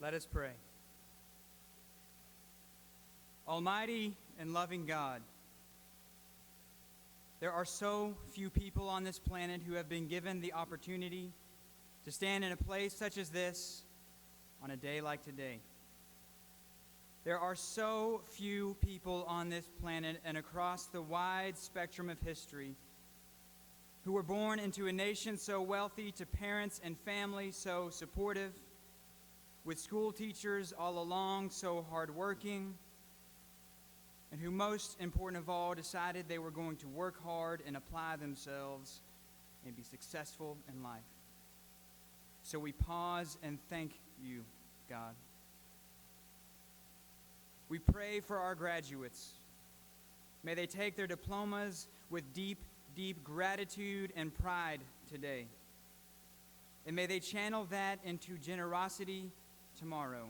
Let us pray. Almighty and loving God, there are so few people on this planet who have been given the opportunity to stand in a place such as this on a day like today. There are so few people on this planet and across the wide spectrum of history who were born into a nation so wealthy, to parents and families so supportive, with school teachers all along so hardworking, and who, most important of all, decided they were going to work hard and apply themselves and be successful in life. So we pause and thank you, God. We pray for our graduates. May they take their diplomas with deep, deep gratitude and pride today. And may they channel that into generosity tomorrow.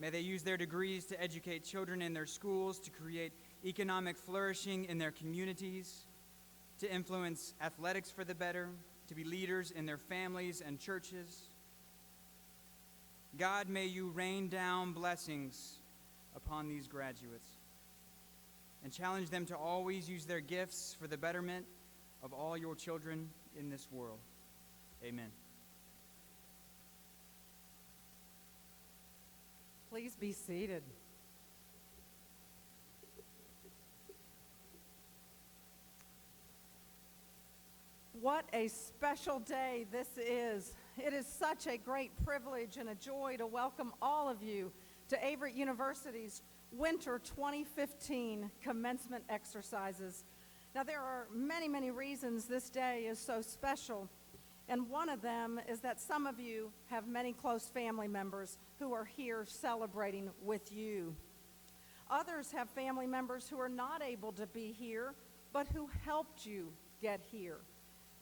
May they use their degrees to educate children in their schools, to create economic flourishing in their communities, to influence athletics for the better, to be leaders in their families and churches. God, may you rain down blessings upon these graduates and challenge them to always use their gifts for the betterment of all your children in this world. Amen. Please be seated. What a special day this is. It is such a great privilege and a joy to welcome all of you to Averett University's Winter 2015 Commencement exercises. Now, there are many, many reasons this day is so special, and one of them is that some of you have many close family members who are here celebrating with you. Others have family members who are not able to be here, but who helped you get here.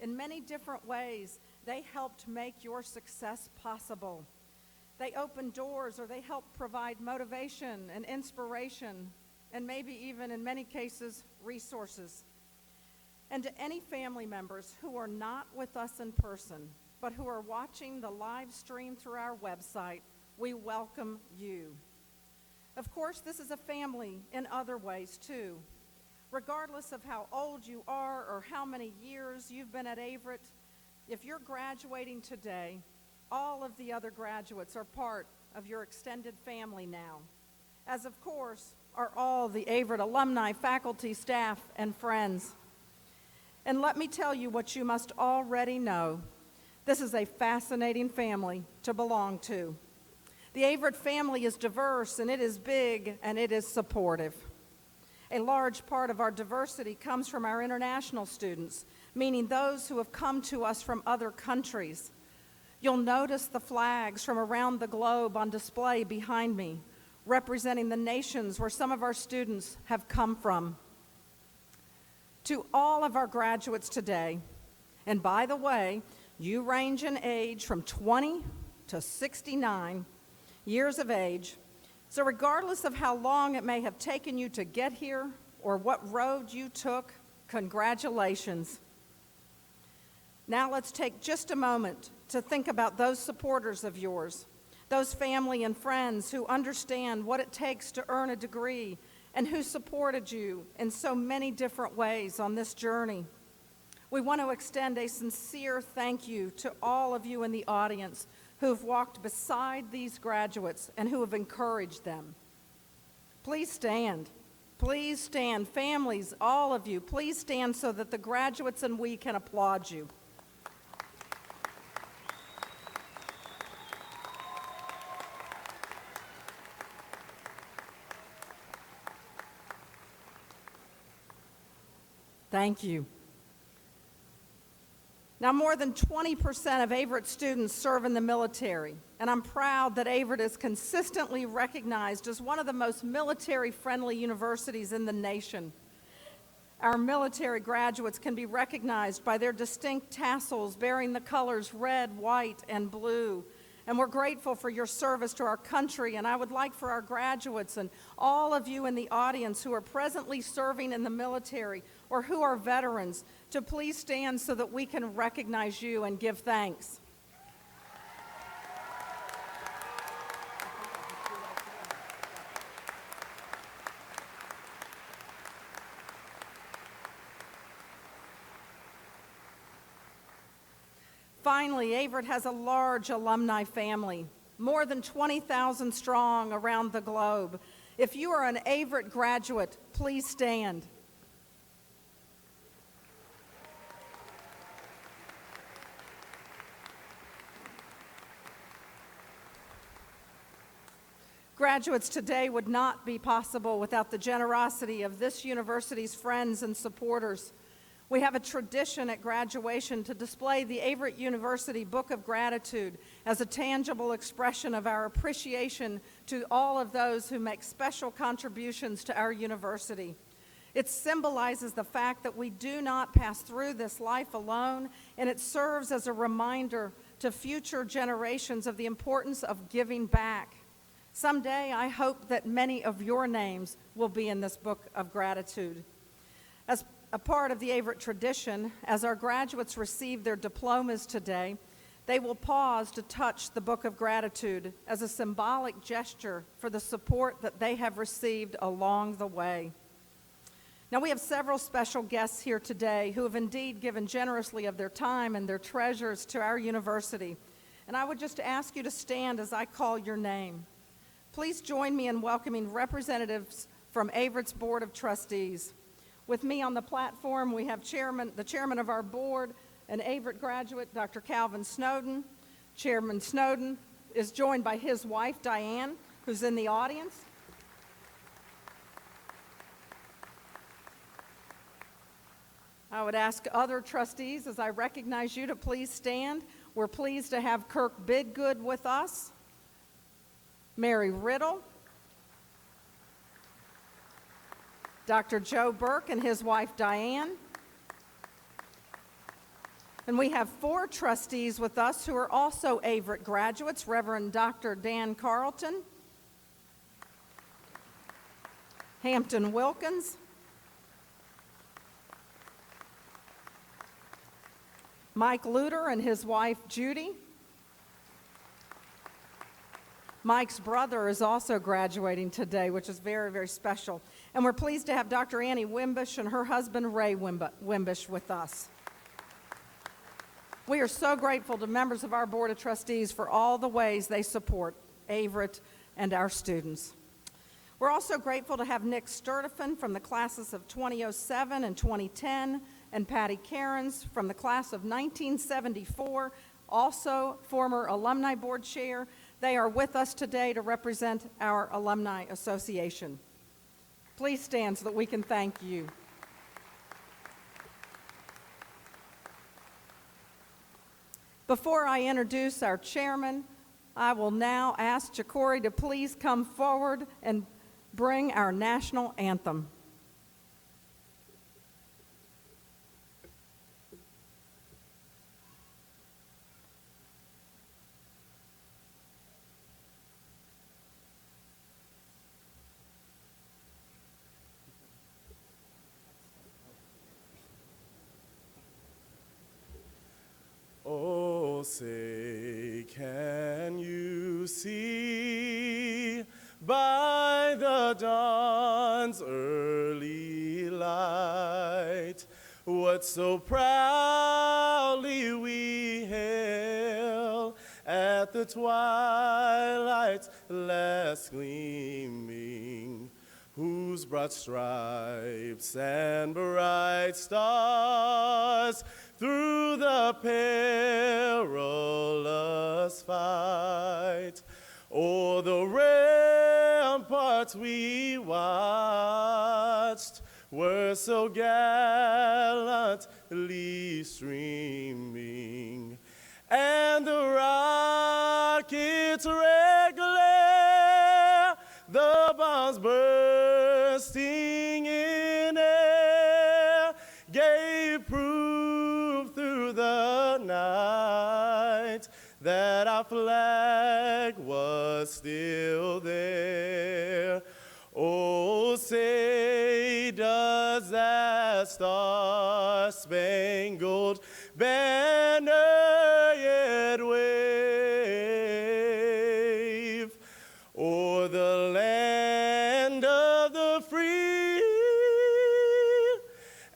In many different ways, they helped make your success possible. They opened doors, or they helped provide motivation and inspiration, and maybe even, in many cases, resources. And to any family members who are not with us in person, but who are watching the live stream through our website, we welcome you. Of course, this is a family in other ways, too. Regardless of how old you are or how many years you've been at Averett, if you're graduating today, all of the other graduates are part of your extended family now, as of course are all the Averett alumni, faculty, staff, and friends. And let me tell you what you must already know. This is a fascinating family to belong to. The Averett family is diverse, and it is big, and it is supportive. A large part of our diversity comes from our international students, meaning those who have come to us from other countries. You'll notice the flags from around the globe on display behind me, representing the nations where some of our students have come from. To all of our graduates today, and by the way, you range in age from 20 to 69 years of age, so regardless of how long it may have taken you to get here or what road you took, congratulations. Now let's take just a moment to think about those supporters of yours, those family and friends who understand what it takes to earn a degree and who supported you in so many different ways on this journey. We want to extend a sincere thank you to all of you in the audience who have walked beside these graduates and who have encouraged them. Please stand. Please stand. Families, all of you, please stand so that the graduates and we can applaud you. Thank you. Now, more than 20% of Averett students serve in the military, and I'm proud that Averett is consistently recognized as one of the most military-friendly universities in the nation. Our military graduates can be recognized by their distinct tassels bearing the colors red, white, and blue. And we're grateful for your service to our country, and I would like for our graduates and all of you in the audience who are presently serving in the military or who are veterans to please stand so that we can recognize you and give thanks. Finally, Averett has a large alumni family, more than 20,000 strong around the globe. If you are an Averett graduate, please stand. Graduates, today would not be possible without the generosity of this university's friends and supporters. We have a tradition at graduation to display the Averett University Book of Gratitude as a tangible expression of our appreciation to all of those who make special contributions to our university. It symbolizes the fact that we do not pass through this life alone, and it serves as a reminder to future generations of the importance of giving back. Someday, I hope that many of your names will be in this Book of Gratitude. As a part of the Averett tradition, as our graduates receive their diplomas today, they will pause to touch the Book of Gratitude as a symbolic gesture for the support that they have received along the way. Now, we have several special guests here today who have indeed given generously of their time and their treasures to our university. And I would just ask you to stand as I call your name. Please join me in welcoming representatives from Averett's Board of Trustees. With me on the platform, we have the chairman of our board, an Averett graduate, Dr. Calvin Snowden. Chairman Snowden is joined by his wife, Diane, who's in the audience. I would ask other trustees, as I recognize you, to please stand. We're pleased to have Kirk Bidgood with us, Mary Riddle, Dr. Joe Burke and his wife, Diane. And we have 4 trustees with us who are also Averett graduates, Reverend Dr. Dan Carlton, Hampton Wilkins, Mike Luter and his wife, Judy. Mike's brother is also graduating today, which is very, very special. And we're pleased to have Dr. Annie Wimbish and her husband, Ray Wimbish, with us. We are so grateful to members of our Board of Trustees for all the ways they support Averett and our students. We're also grateful to have Nick Sturtefan from the classes of 2007 and 2010, and Patty Cairns from the class of 1974, also former Alumni Board Chair. They are with us today to represent our Alumni Association. Please stand so that we can thank you. Before I introduce our chairman, I will now ask Chakori to please come forward and bring our national anthem. Oh, say, can you see by the dawn's early light what so proudly we hail at the twilight's last gleaming, whose broad stripes and bright stars through the perilous fight o'er the ramparts we watched were so gallantly streaming, and the rocket's red glare, the bombs bursting in air, gave proof through the night that our flag was still there. Oh, say, does that star-spangled banner yet wave o'er the land of the free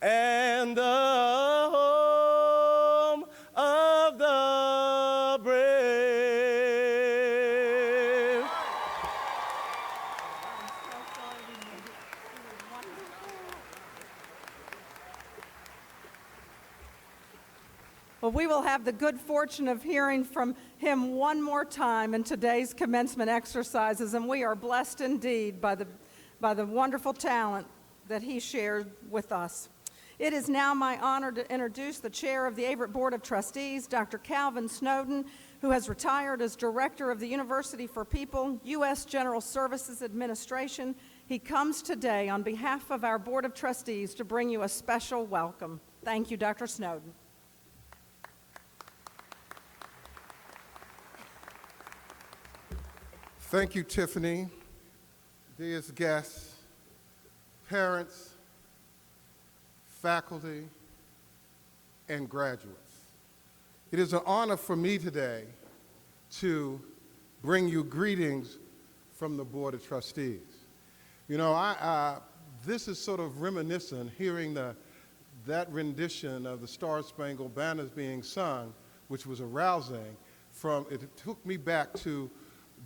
and the home of the Well, we will have the good fortune of hearing from him one more time in today's commencement exercises, and we are blessed indeed by the wonderful talent that he shared with us. It is now my honor to introduce the chair of the Averett Board of Trustees, Dr. Calvin Snowden, who has retired as director of the University for People, U.S. General Services Administration. He comes today on behalf of our Board of Trustees to bring you a special welcome. Thank you, Dr. Snowden. Thank you, Tiffany. Dear guests, parents, faculty, and graduates. It is an honor for me today to bring you greetings from the Board of Trustees. You know, this is sort of reminiscent, hearing that rendition of the Star Spangled Banners being sung, which was arousing. It took me back to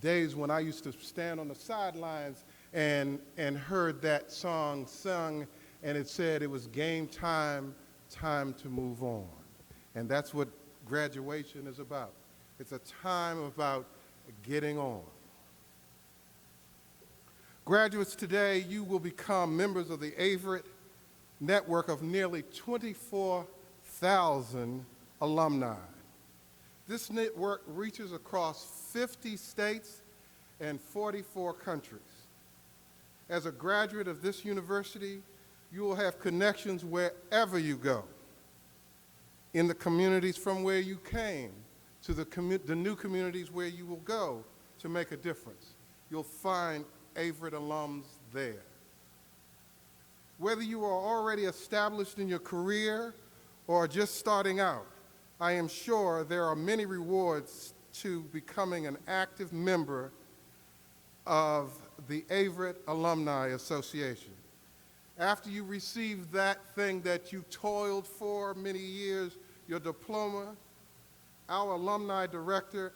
days when I used to stand on the sidelines and heard that song sung, and it said it was game time, time to move on. And that's what graduation is about. It's a time about getting on. Graduates, today you will become members of the Averett network of nearly 24,000 alumni. This network reaches across 50 states and 44 countries. As a graduate of this university, you will have connections wherever you go, in the communities from where you came, to the new communities where you will go to make a difference. You'll find Averett alums there. Whether you are already established in your career or just starting out, I am sure there are many rewards to becoming an active member of the Averett Alumni Association. After you receive that thing that you toiled for many years, your diploma, our alumni director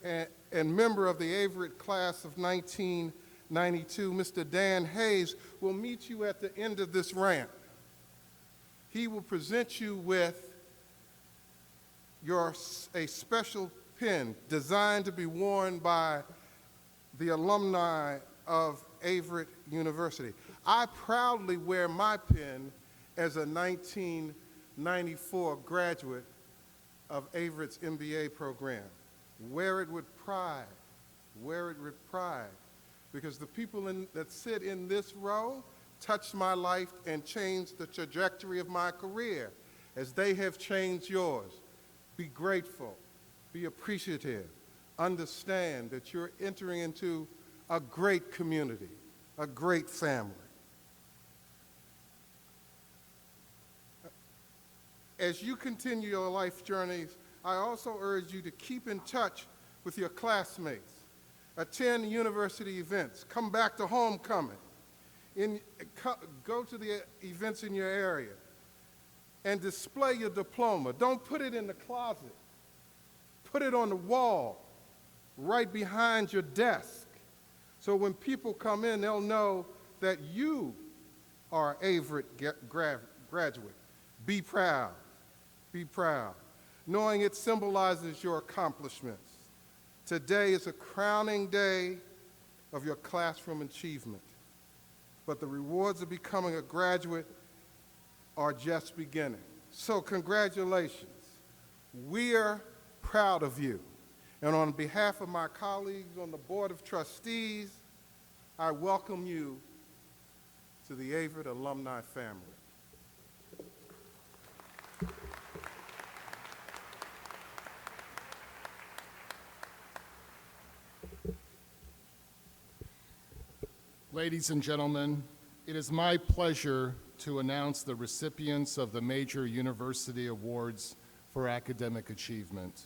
and member of the Averett class of 1992, Mr. Dan Hayes, will meet you at the end of this ramp. He will present you with a special pin designed to be worn by the alumni of Averett University. I proudly wear my pin as a 1994 graduate of Averett's MBA program. Wear it with pride. Wear it with pride. Because the people that sit in this row touched my life and changed the trajectory of my career as they have changed yours. Be grateful. Be appreciative. Understand that you're entering into a great community, a great family. As you continue your life journeys, I also urge you to keep in touch with your classmates. Attend university events. Come back to homecoming. Go to the events in your area and display your diploma. Don't put it in the closet. Put it on the wall right behind your desk. So when people come in, they'll know that you are an Averett graduate. Be proud. Be proud. Knowing it symbolizes your accomplishments. Today is a crowning day of your classroom achievement. But the rewards of becoming a graduate are just beginning. So congratulations. We're proud of you. And on behalf of my colleagues on the Board of Trustees, I welcome you to the Averett alumni family. Ladies and gentlemen, it is my pleasure to announce the recipients of the Major University Awards for Academic Achievement.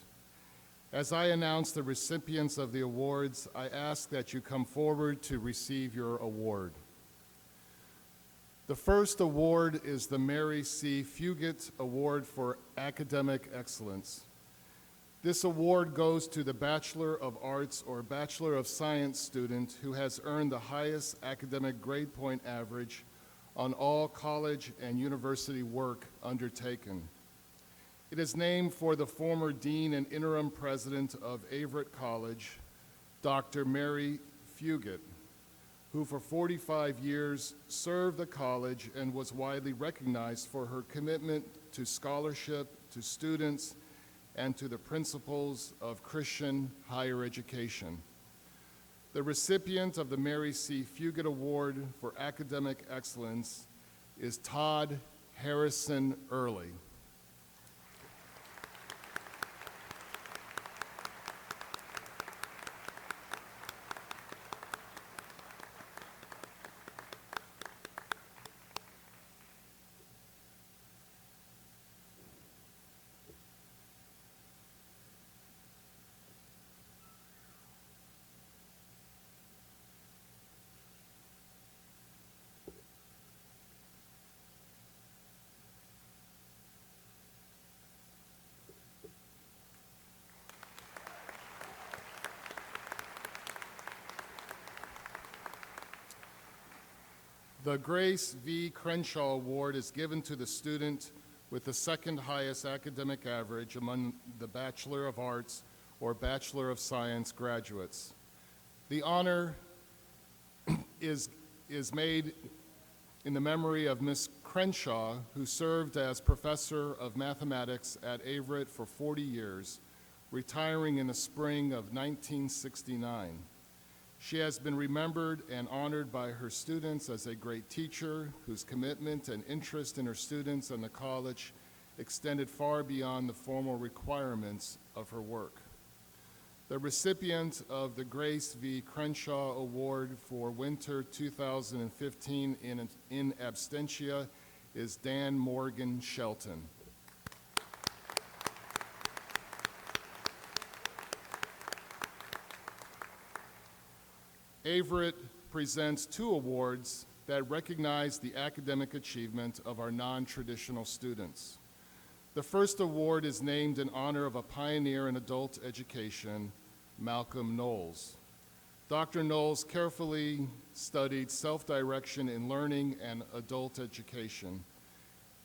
As I announce the recipients of the awards, I ask that you come forward to receive your award. The first award is the Mary C. Fugate Award for Academic Excellence. This award goes to the Bachelor of Arts or Bachelor of Science student who has earned the highest academic grade point average on all college and university work undertaken. It is named for the former dean and interim president of Averett College, Dr. Mary Fugit, who for 45 years served the college and was widely recognized for her commitment to scholarship, to students, and to the principles of Christian higher education. The recipient of the Mary C. Fugit Award for Academic Excellence is Todd Harrison Early. The Grace V. Crenshaw Award is given to the student with the second highest academic average among the Bachelor of Arts or Bachelor of Science graduates. The honor is made in the memory of Ms. Crenshaw, who served as professor of mathematics at Averett for 40 years, retiring in the spring of 1969. She has been remembered and honored by her students as a great teacher whose commitment and interest in her students and the college extended far beyond the formal requirements of her work. The recipient of the Grace V. Crenshaw Award for Winter 2015 in absentia is Dan Morgan Shelton. Averett presents 2 awards that recognize the academic achievement of our non-traditional students. The first award is named in honor of a pioneer in adult education, Malcolm Knowles. Dr. Knowles carefully studied self-direction in learning and adult education.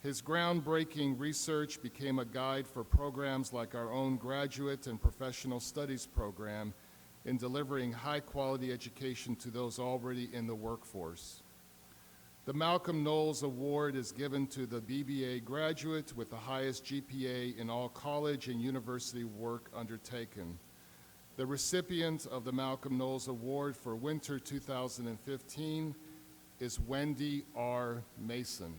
His groundbreaking research became a guide for programs like our own graduate and professional studies program in delivering high-quality education to those already in the workforce. The Malcolm Knowles Award is given to the BBA graduate with the highest GPA in all college and university work undertaken. The recipient of the Malcolm Knowles Award for Winter 2015 is Wendy R. Mason.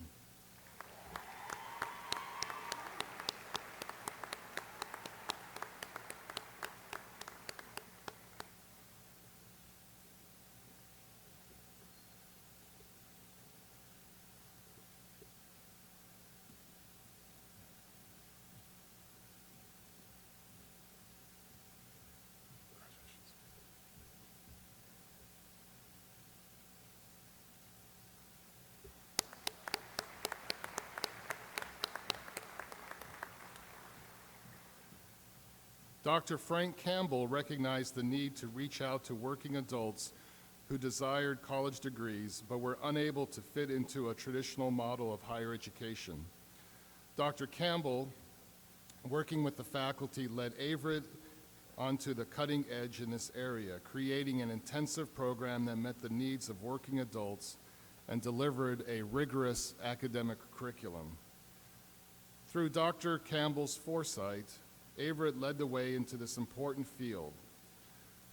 Dr. Frank Campbell recognized the need to reach out to working adults who desired college degrees but were unable to fit into a traditional model of higher education. Dr. Campbell, working with the faculty, led Averett onto the cutting edge in this area, creating an intensive program that met the needs of working adults and delivered a rigorous academic curriculum. Through Dr. Campbell's foresight, Averett led the way into this important field.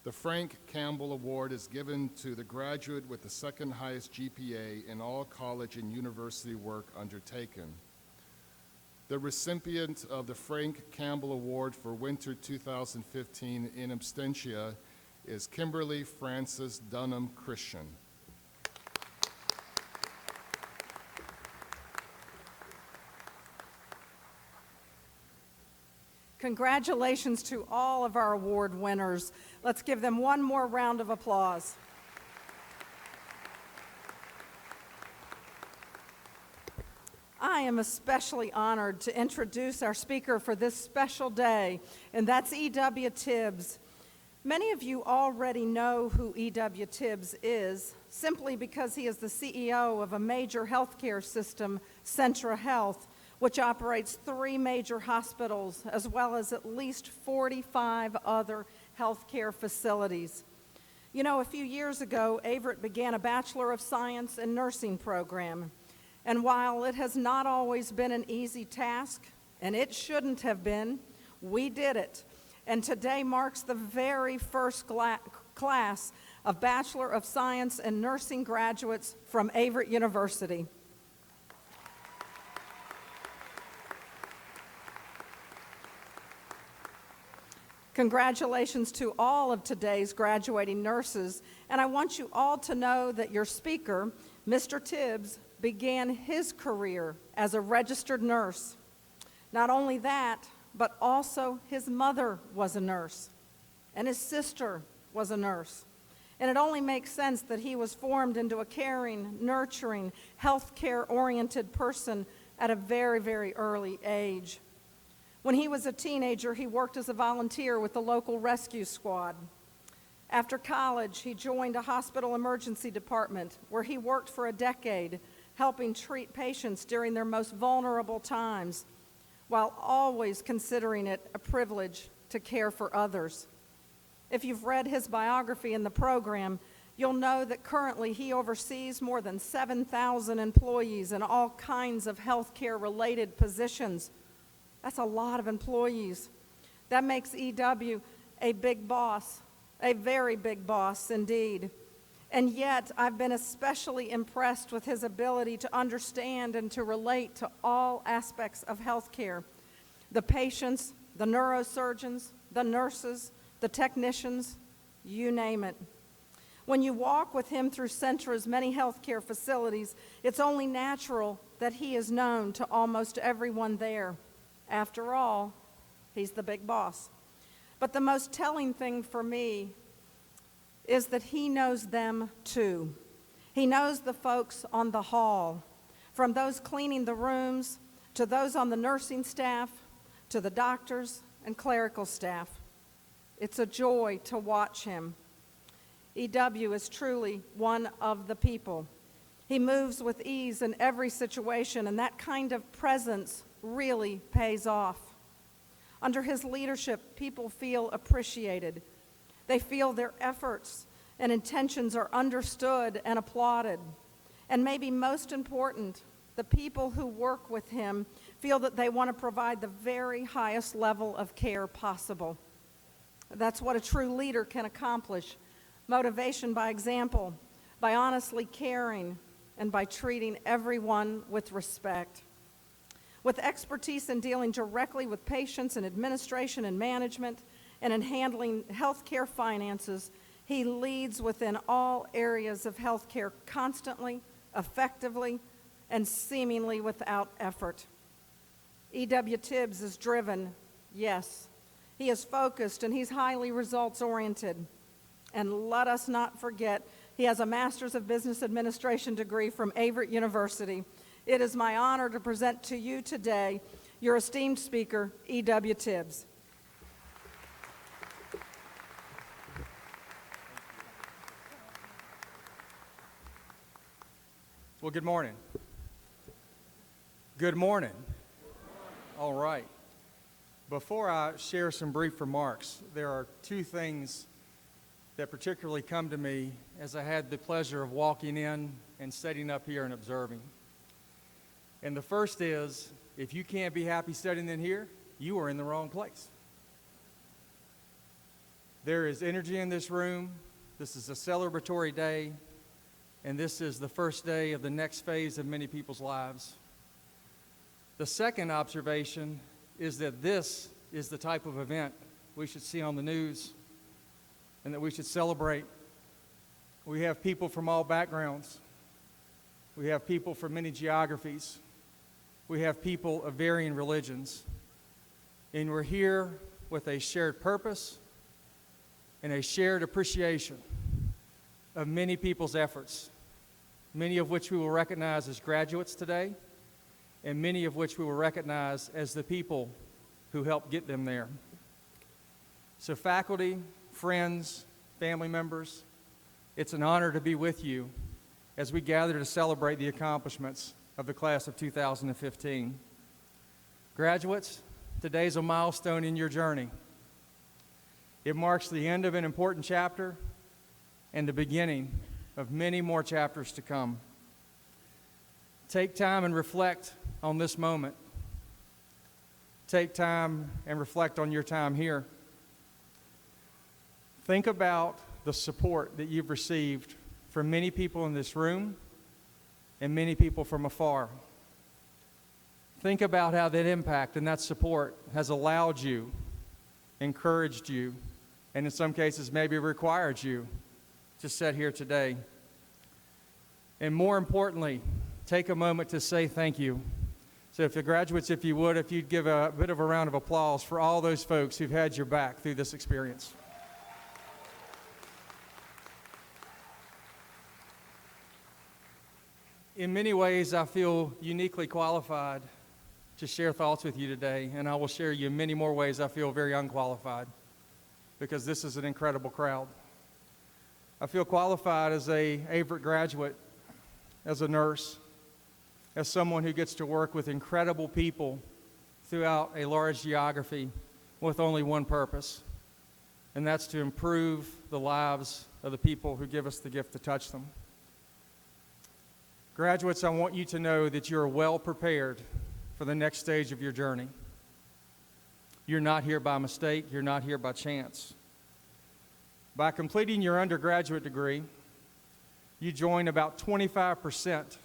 The Frank Campbell Award is given to the graduate with the second highest GPA in all college and university work undertaken. The recipient of the Frank Campbell Award for Winter 2015 in absentia is Kimberly Frances Dunham Christian. Congratulations to all of our award winners. Let's give them one more round of applause. I am especially honored to introduce our speaker for this special day, and that's E.W. Tibbs. Many of you already know who E.W. Tibbs is, simply because he is the CEO of a major healthcare system, Centra Health, which operates 3 major hospitals as well as at least 45 other healthcare facilities. You know, a few years ago, Averett began a Bachelor of Science in Nursing program. And while it has not always been an easy task, and it shouldn't have been, we did it. And today marks the very first class of Bachelor of Science in Nursing graduates from Averett University. Congratulations to all of today's graduating nurses, and I want you all to know that your speaker, Mr. Tibbs, began his career as a registered nurse. Not only that, but also his mother was a nurse, and his sister was a nurse. And it only makes sense that he was formed into a caring, nurturing, healthcare-oriented person at a very, very early age. When he was a teenager, he worked as a volunteer with the local rescue squad. After college, he joined a hospital emergency department where he worked for a decade, helping treat patients during their most vulnerable times, while always considering it a privilege to care for others. If you've read his biography in the program, you'll know that currently he oversees more than 7,000 employees in all kinds of healthcare-related positions. That's a lot of employees. That makes EW a big boss, a very big boss indeed. And yet, I've been especially impressed with his ability to understand and to relate to all aspects of healthcare: the patients, the neurosurgeons, the nurses, the technicians, you name it. When you walk with him through Centra's many healthcare facilities, it's only natural that he is known to almost everyone there. After all, he's the big boss. But the most telling thing for me is that he knows them too. He knows the folks on the hall, from those cleaning the rooms, to those on the nursing staff, to the doctors and clerical staff. It's a joy to watch him. EW is truly one of the people. He moves with ease in every situation, and that kind of presence really pays off. Under his leadership, people feel appreciated. They feel their efforts and intentions are understood and applauded. And maybe most important, the people who work with him feel that they want to provide the very highest level of care possible. That's what a true leader can accomplish: motivation by example, by honestly caring, and by treating everyone with respect. With expertise in dealing directly with patients in administration and management and in handling healthcare finances, he leads within all areas of healthcare constantly, effectively, and seemingly without effort. E.W. Tibbs is driven, yes. He is focused, and he's highly results-oriented. And let us not forget, he has a Master's of Business Administration degree from Averett University. It is my honor to present to you today your esteemed speaker, E.W. Tibbs. Well, good morning. Good morning. All right. Before I share some brief remarks, there are two things that particularly come to me as I had the pleasure of walking in and sitting up here and observing. And the first is, if you can't be happy sitting in here, you are in the wrong place. There is energy in this room. This is a celebratory day, and this is the first day of the next phase of many people's lives. The second observation is that this is the type of event we should see on the news and that we should celebrate. We have people from all backgrounds. We have people from many geographies. We have people of varying religions. And we're here with a shared purpose and a shared appreciation of many people's efforts, many of which we will recognize as graduates today, and many of which we will recognize as the people who helped get them there. So faculty, friends, family members, it's an honor to be with you as we gather to celebrate the accomplishments of the class of 2015. Graduates, today's a milestone in your journey. It marks the end of an important chapter and the beginning of many more chapters to come. Take time and reflect on this moment. Take time and reflect on your time here. Think about the support that you've received from many people in this room and many people from afar. Think about how that impact and that support has allowed you, encouraged you, and in some cases maybe required you to sit here today. And more importantly, take a moment to say thank you. So if the graduates, if you'd give a bit of a round of applause for all those folks who've had your back through this experience. In many ways, I feel uniquely qualified to share thoughts with you today, and I will share you in many more ways I feel very unqualified, because this is an incredible crowd. I feel qualified as a Averett graduate, as a nurse, as someone who gets to work with incredible people throughout a large geography with only one purpose, and that's to improve the lives of the people who give us the gift to touch them. Graduates, I want you to know that you're well prepared for the next stage of your journey. You're not here by mistake. You're not here by chance. By completing your undergraduate degree, you join about 25%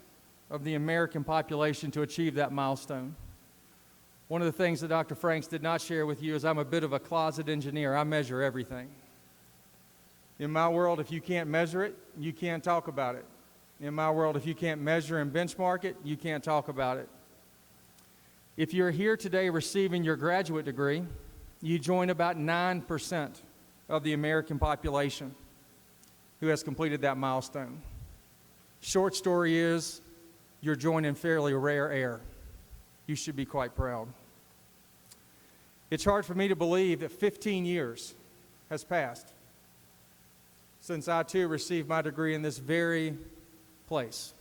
of the American population to achieve that milestone. One of the things that Dr. Franks did not share with you is I'm a bit of a closet engineer. I measure everything. In my world, if you can't measure it, you can't talk about it. In my world, if you can't measure and benchmark it, you can't talk about it. If you're here today receiving your graduate degree, you join about 9% of the American population who has completed that milestone. Short story is, you're joining fairly rare air. You should be quite proud. It's hard for me to believe that 15 years has passed since I too received my degree in this very place.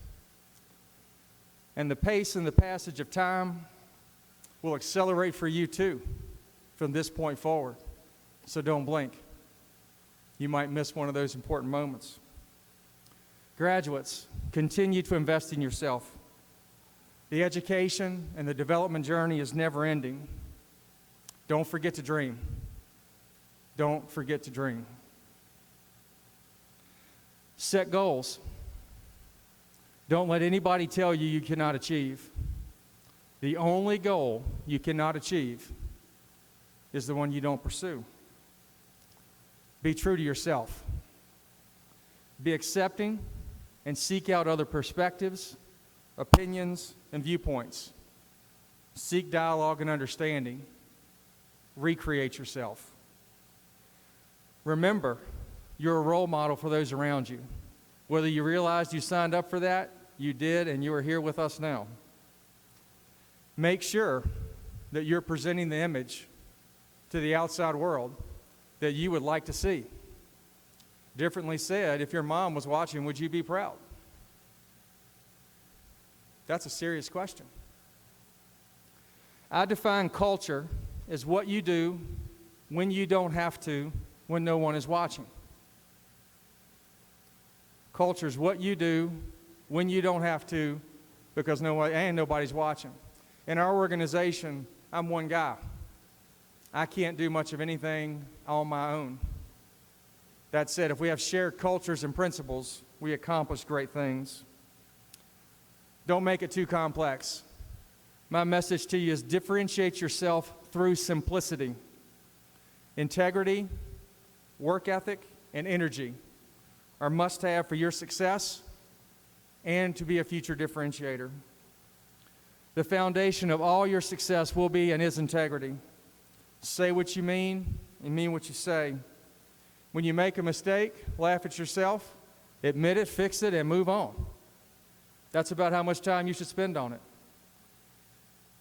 And the pace and the passage of time will accelerate for you too from this point forward. So don't blink. You might miss one of those important moments. Graduates, continue to invest in yourself. The education and the development journey is never ending. Don't forget to dream. Don't forget to dream. Set goals. Don't let anybody tell you you cannot achieve. The only goal you cannot achieve is the one you don't pursue. Be true to yourself. Be accepting and seek out other perspectives, opinions, and viewpoints. Seek dialogue and understanding. Recreate yourself. Remember, you're a role model for those around you. Whether you realized you signed up for that, you did, and you are here with us now. Make sure that you're presenting the image to the outside world that you would like to see. Differently said, if your mom was watching, would you be proud? That's a serious question. I define culture as what you do when you don't have to, when no one is watching. Culture is what you do when you don't have to, because nobody's watching. In our organization, I'm one guy. I can't do much of anything on my own. That said, if we have shared cultures and principles, we accomplish great things. Don't make it too complex. My message to you is differentiate yourself through simplicity. Integrity, work ethic, and energy are must-have for your success and to be a future differentiator. The foundation of all your success will be and is integrity. Say what you mean and mean what you say. When you make a mistake, laugh at yourself, admit it, fix it, and move on. That's about how much time you should spend on it.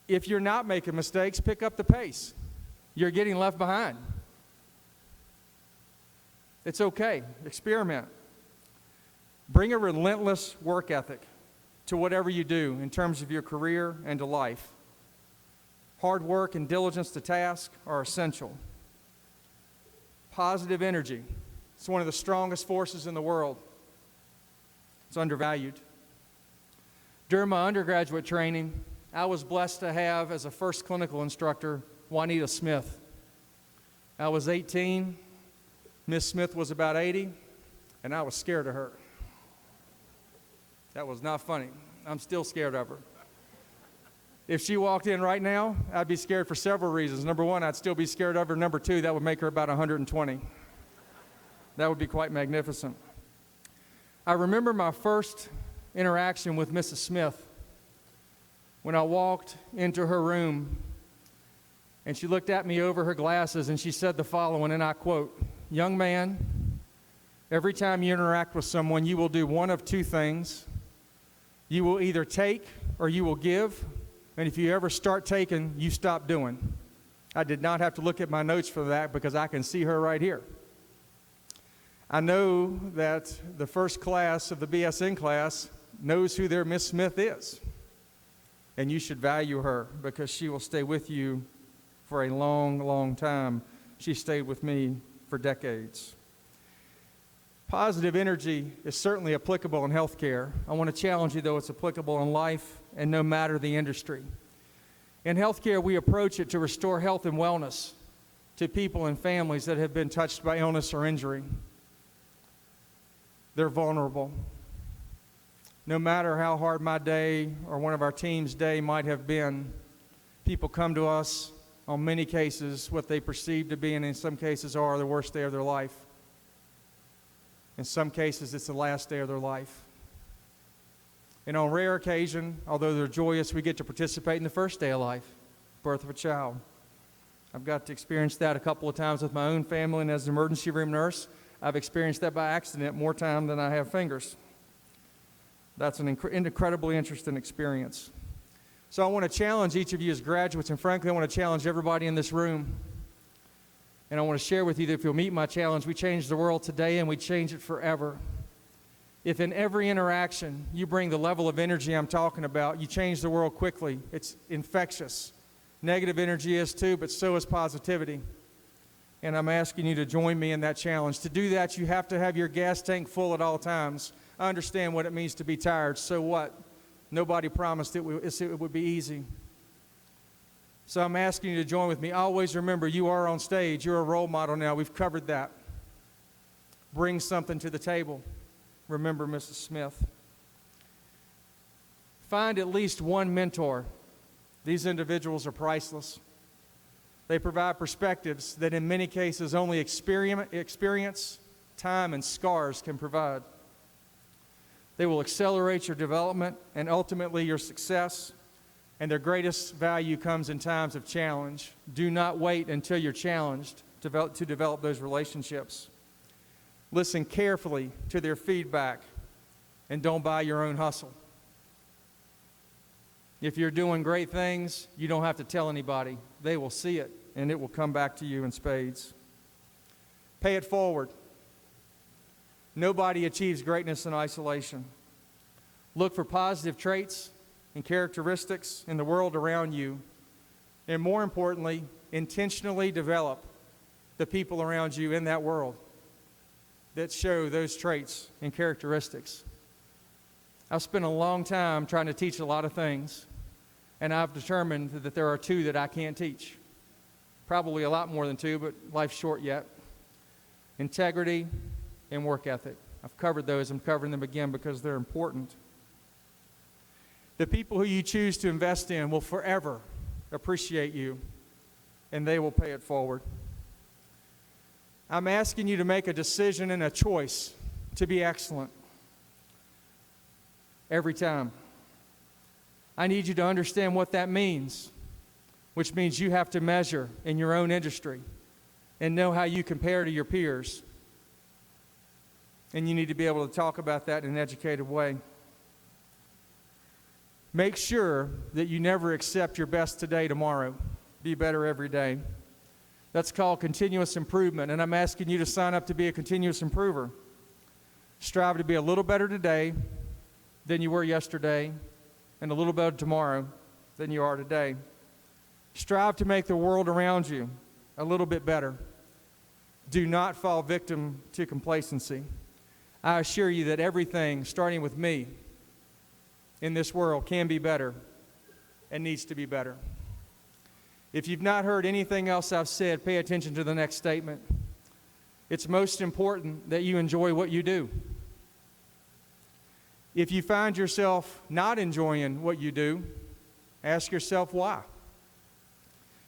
If you're not making mistakes, pick up the pace. You're getting left behind. It's okay. Experiment. Bring a relentless work ethic to whatever you do in terms of your career and to life. Hard work and diligence to task are essential. Positive energy. It's one of the strongest forces in the world. It's undervalued. During my undergraduate training, I was blessed to have as a first clinical instructor Juanita Smith. I was 18, Miss Smith was about 80, and I was scared of her. That was not funny. I'm still scared of her. If she walked in right now, I'd be scared for several reasons. Number one, I'd still be scared of her. Number two, that would make her about 120. That would be quite magnificent. I remember my first interaction with Mrs. Smith when I walked into her room and she looked at me over her glasses and she said the following, and I quote, "Young man, every time you interact with someone, you will do one of two things. You will either take or you will give. And if you ever start taking, you stop doing." I did not have to look at my notes for that because I can see her right here. I know that the first class of the BSN class knows who their Miss Smith is. And you should value her because she will stay with you for a long, long time. She stayed with me for decades. Positive energy is certainly applicable in healthcare. I want to challenge you, though, it's applicable in life and no matter the industry. In healthcare, we approach it to restore health and wellness to people and families that have been touched by illness or injury. They're vulnerable. No matter how hard my day or one of our team's day might have been, people come to us on many cases what they perceive to be, and in some cases are, the worst day of their life. In some cases, it's the last day of their life. And on rare occasion, although they're joyous, we get to participate in the first day of life, birth of a child. I've got to experience that a couple of times with my own family, and as an emergency room nurse, I've experienced that by accident more time than I have fingers. That's an incredibly interesting experience. So I want to challenge each of you as graduates, and frankly, I want to challenge everybody in this room. And I want to share with you that if you'll meet my challenge, we change the world today and we change it forever. If in every interaction you bring the level of energy I'm talking about, you change the world quickly. It's infectious. Negative energy is too, but so is positivity. And I'm asking you to join me in that challenge. To do that, you have to have your gas tank full at all times. I understand what it means to be tired. So what? Nobody promised it would be easy. So I'm asking you to join with me. Always remember, you are on stage. You're a role model now. We've covered that. Bring something to the table. Remember Mrs. Smith. Find at least one mentor. These individuals are priceless. They provide perspectives that in many cases only experience, time, and scars can provide. They will accelerate your development and ultimately your success, and their greatest value comes in times of challenge. Do not wait until you're challenged to develop those relationships. Listen carefully to their feedback and don't buy your own hustle. If you're doing great things, you don't have to tell anybody. They will see it, and it will come back to you in spades. Pay it forward. Nobody achieves greatness in isolation. Look for positive traits and characteristics in the world around you, and more importantly, intentionally develop the people around you in that world that show those traits and characteristics. I've spent a long time trying to teach a lot of things, and I've determined that there are two that I can't teach. Probably a lot more than two, but life's short yet. Integrity and work ethic. I've covered those. I'm covering them again because they're important. The people who you choose to invest in will forever appreciate you, and they will pay it forward. I'm asking you to make a decision and a choice to be excellent every time. I need you to understand what that means, which means you have to measure in your own industry and know how you compare to your peers. And you need to be able to talk about that in an educated way. Make sure that you never accept your best today tomorrow. Be better every day. That's called continuous improvement, and I'm asking you to sign up to be a continuous improver. Strive to be a little better today than you were yesterday, and a little better tomorrow than you are today. Strive to make the world around you a little bit better. Do not fall victim to complacency. I assure you that everything, starting with me, in this world can be better and needs to be better. If you've not heard anything else I've said, pay attention to the next statement. It's most important that you enjoy what you do. If you find yourself not enjoying what you do, ask yourself why.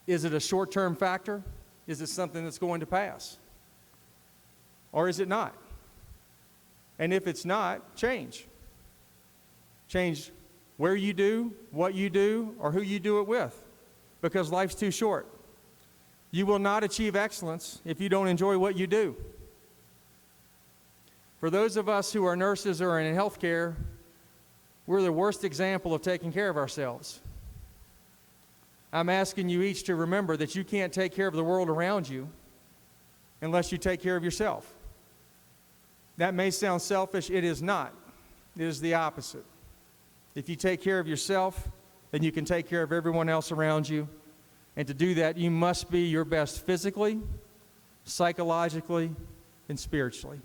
Is it a short-term factor? Is it something that's going to pass? Or is it not? And if it's not, change. Change where you do, what you do, or who you do it with, because life's too short. You will not achieve excellence if you don't enjoy what you do. For those of us who are nurses or in healthcare, we're the worst example of taking care of ourselves. I'm asking you each to remember that you can't take care of the world around you unless you take care of yourself. That may sound selfish. It is not. It is the opposite. If you take care of yourself, then you can take care of everyone else around you. And to do that, you must be your best physically, psychologically, and spiritually.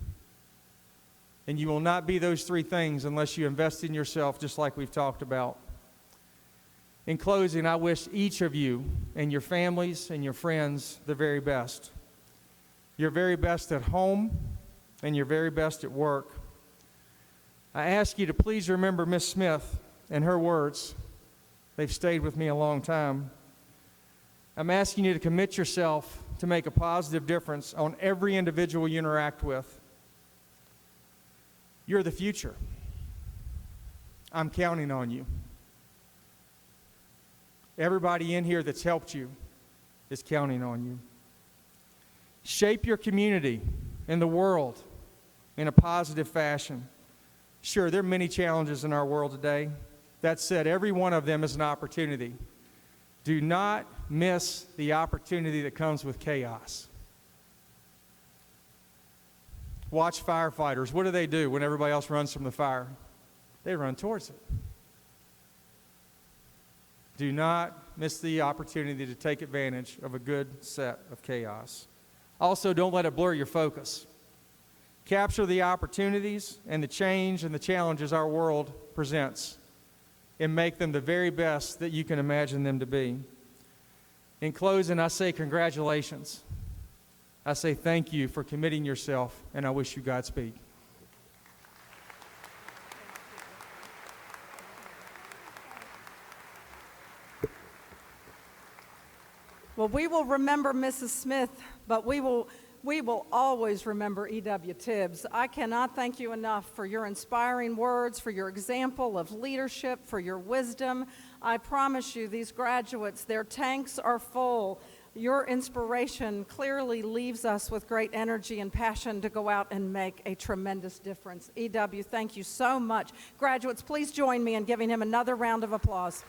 And you will not be those three things unless you invest in yourself, just like we've talked about. In closing, I wish each of you and your families and your friends the very best. Your very best at home and your very best at work. I ask you to please remember Miss Smith and her words. They've stayed with me a long time. I'm asking you to commit yourself to make a positive difference on every individual you interact with. You're the future. I'm counting on you. Everybody in here that's helped you is counting on you. Shape your community and the world in a positive fashion. Sure, there are many challenges in our world today. That said, every one of them is an opportunity. Do not miss the opportunity that comes with chaos. Watch firefighters. What do when everybody else runs from the fire? They run towards it. Do not miss the opportunity to take advantage of a good set of chaos. Also, don't let it blur your focus. Capture the opportunities and the change and the challenges our world presents and make them the very best that you can imagine them to be. In closing, I say congratulations. I say thank you for committing yourself, and I wish you Godspeed. Well, we will remember Mrs. Smith, but we will always remember E.W. Tibbs. I cannot thank you enough for your inspiring words, for your example of leadership, for your wisdom. I promise you, these graduates, their tanks are full. Your inspiration clearly leaves us with great energy and passion to go out and make a tremendous difference. E.W., thank you so much. Graduates, please join me in giving him another round of applause.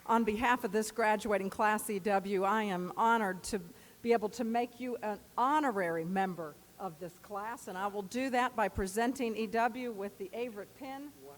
On behalf of this graduating class, E.W., I am honored to be able to make you an honorary member of this class, and I will do that by presenting E.W. with the Averett pin. Wow.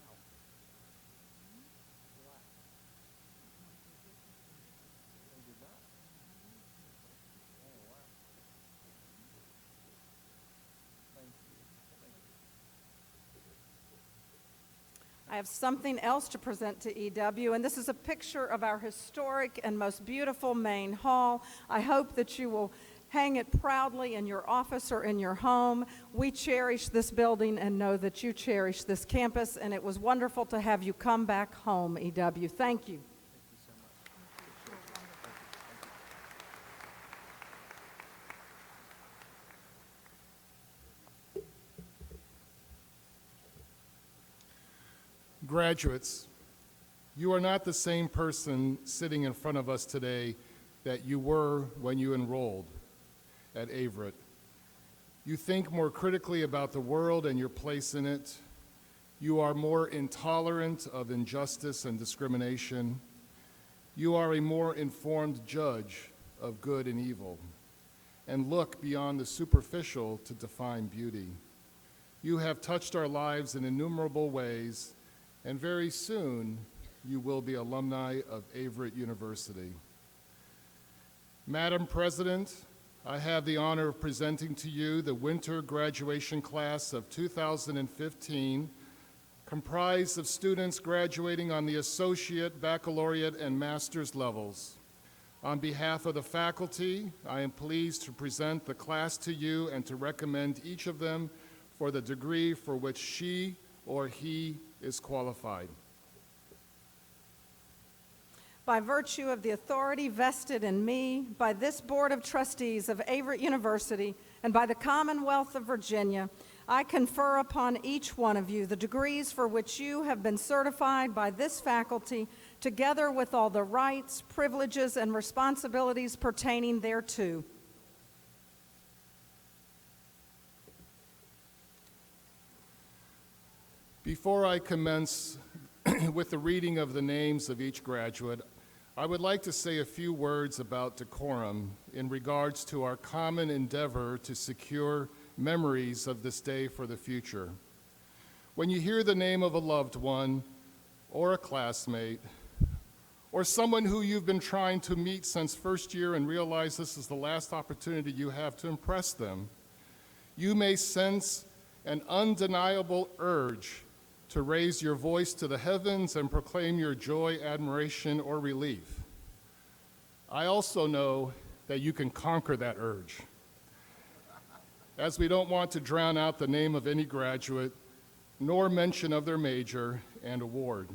I have something else to present to E.W., and this is a picture of our historic and most beautiful main hall. I hope that you will hang it proudly in your office or in your home. We cherish this building and know that you cherish this campus, and it was wonderful to have you come back home, E.W. Thank you. Graduates, you are not the same person sitting in front of us today that you were when you enrolled at Averett. You think more critically about the world and your place in it. You are more intolerant of injustice and discrimination. You are a more informed judge of good and evil, and look beyond the superficial to define beauty. You have touched our lives in innumerable ways, and very soon you will be alumni of Averett University. Madam President, I have the honor of presenting to you the winter graduation class of 2015, comprised of students graduating on the associate, baccalaureate, and master's levels. On behalf of the faculty, I am pleased to present the class to you and to recommend each of them for the degree for which she or he is qualified. By virtue of the authority vested in me by this Board of Trustees of Averett University and by the Commonwealth of Virginia, I confer upon each one of you the degrees for which you have been certified by this faculty, together with all the rights, privileges, and responsibilities pertaining thereto. Before I commence with the reading of the names of each graduate, I would like to say a few words about decorum in regards to our common endeavor to secure memories of this day for the future. When you hear the name of a loved one or a classmate or someone who you've been trying to meet since first year and realize this is the last opportunity you have to impress them, you may sense an undeniable urge to raise your voice to the heavens and proclaim your joy, admiration, or relief. I also know that you can conquer that urge, as we don't want to drown out the name of any graduate, nor mention of their major and award.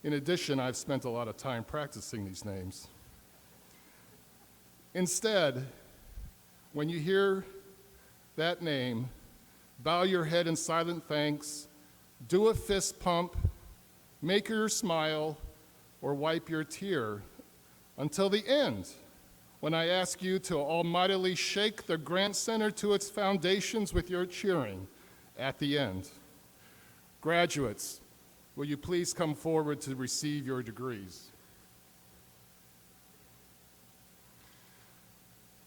In addition, I've spent a lot of time practicing these names. Instead, when you hear that name, bow your head in silent thanks, do a fist pump, make her smile, or wipe your tear until the end, when I ask you to almightily shake the Grant Center to its foundations with your cheering at the end. Graduates, will you please come forward to receive your degrees?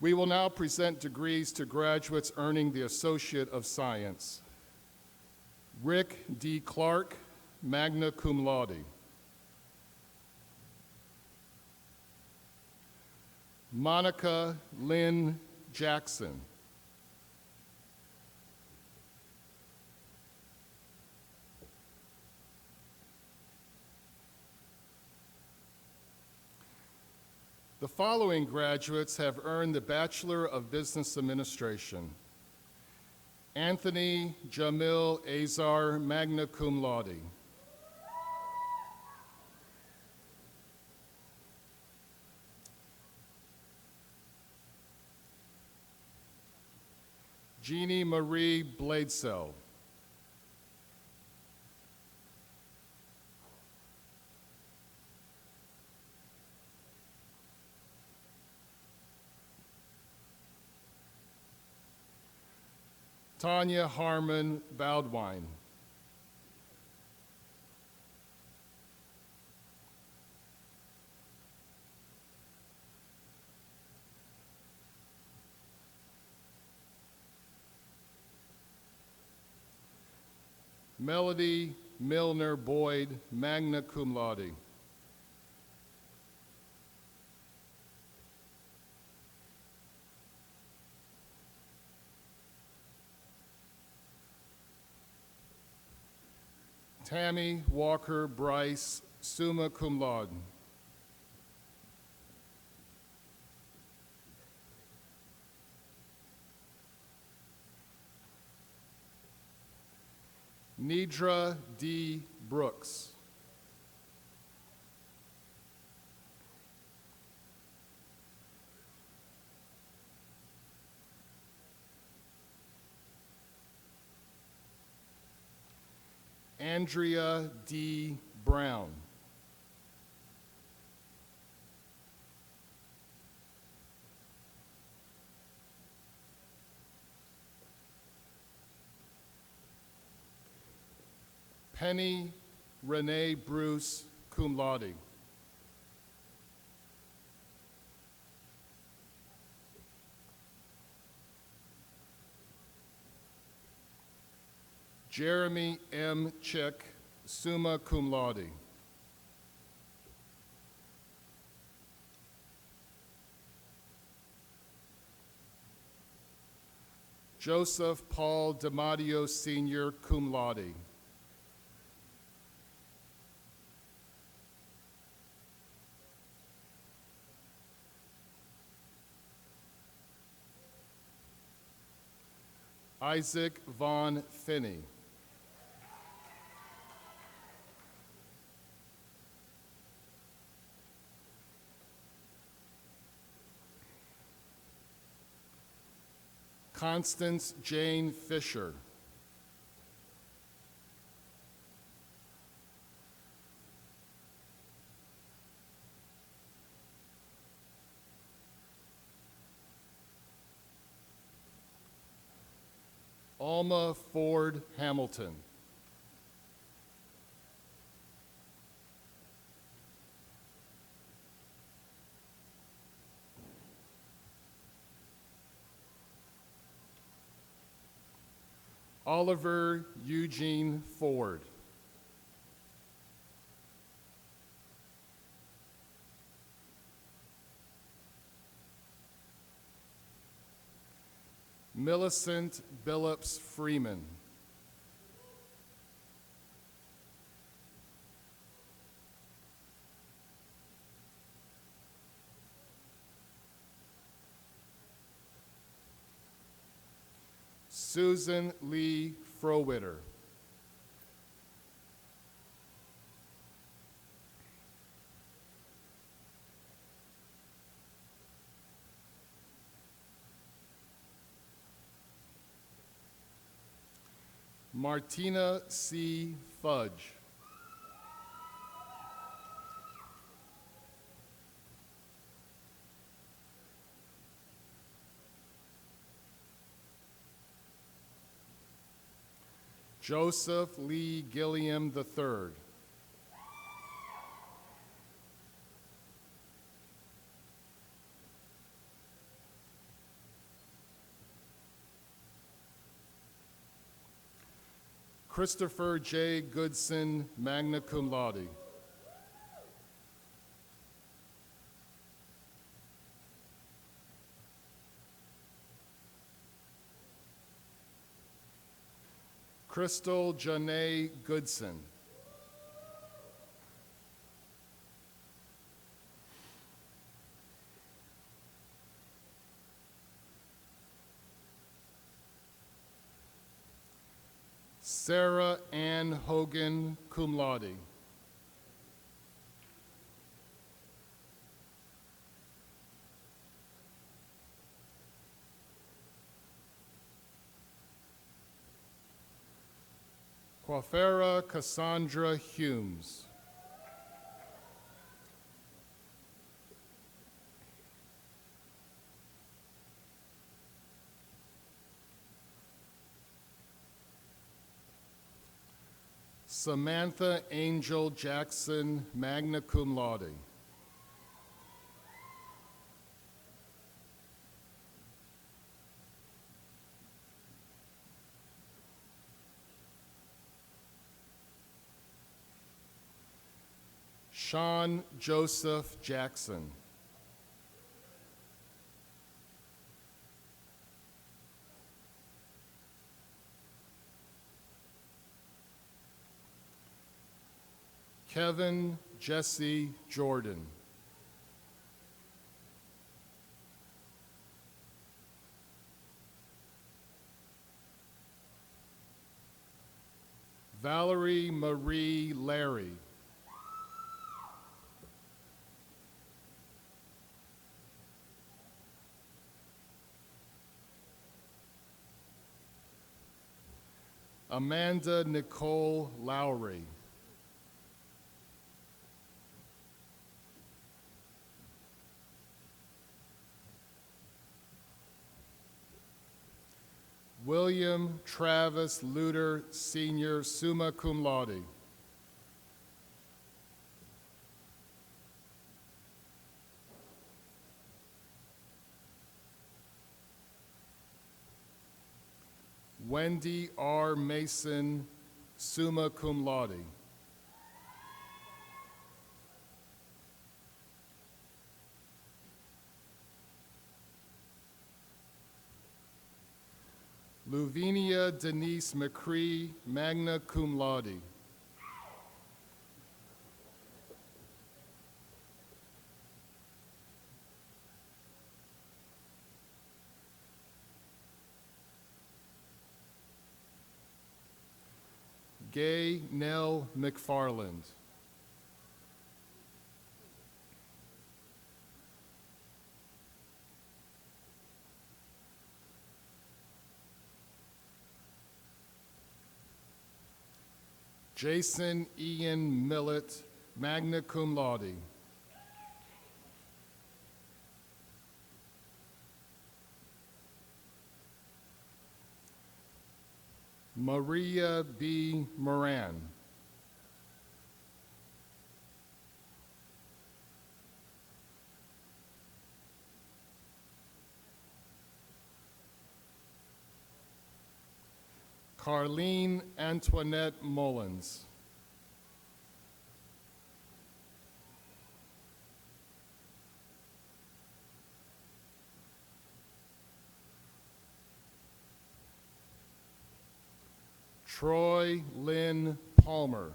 We will now present degrees to graduates earning the Associate of Science. Rick D. Clark, magna cum laude. Monica Lynn Jackson. The following graduates have earned the Bachelor of Business Administration. Anthony Jamil Azar, magna cum laude. Jeannie Marie Bladesell. Tanya Harmon Baldwin. Melody Milner Boyd, magna cum laude. Tammy Walker Bryce, summa cum laude. Nidra D. Brooks. Andrea D. Brown. Penny Renee Bruce, cum laude. Jeremy M. Chick, summa cum laude. Joseph Paul DiMatteo Sr., cum laude. Isaac Von Finney. Constance Jane Fisher. Alma Ford Hamilton. Oliver Eugene Ford. Millicent Billups Freeman. Susan Lee Frowitter. Martina C. Fudge. Joseph Lee Gilliam III. Christopher J. Goodson, magna cum laude. Crystal Janae Goodson. Sarah Ann Hogan, cum laude. Quafera Cassandra Humes. Samantha Angel Jackson, magna cum laude. Sean Joseph Jackson. Kevin Jesse Jordan. Valerie Marie Larry. Amanda Nicole Lowry. William Travis Luter, Sr., summa cum laude. Wendy R. Mason, summa cum laude. Luvinia Denise McCree, magna cum laude. Gay Nell McFarland. Jason Ian Millett, magna cum laude. Maria B. Moran. Carlene Antoinette Mullins. Troy Lynn Palmer.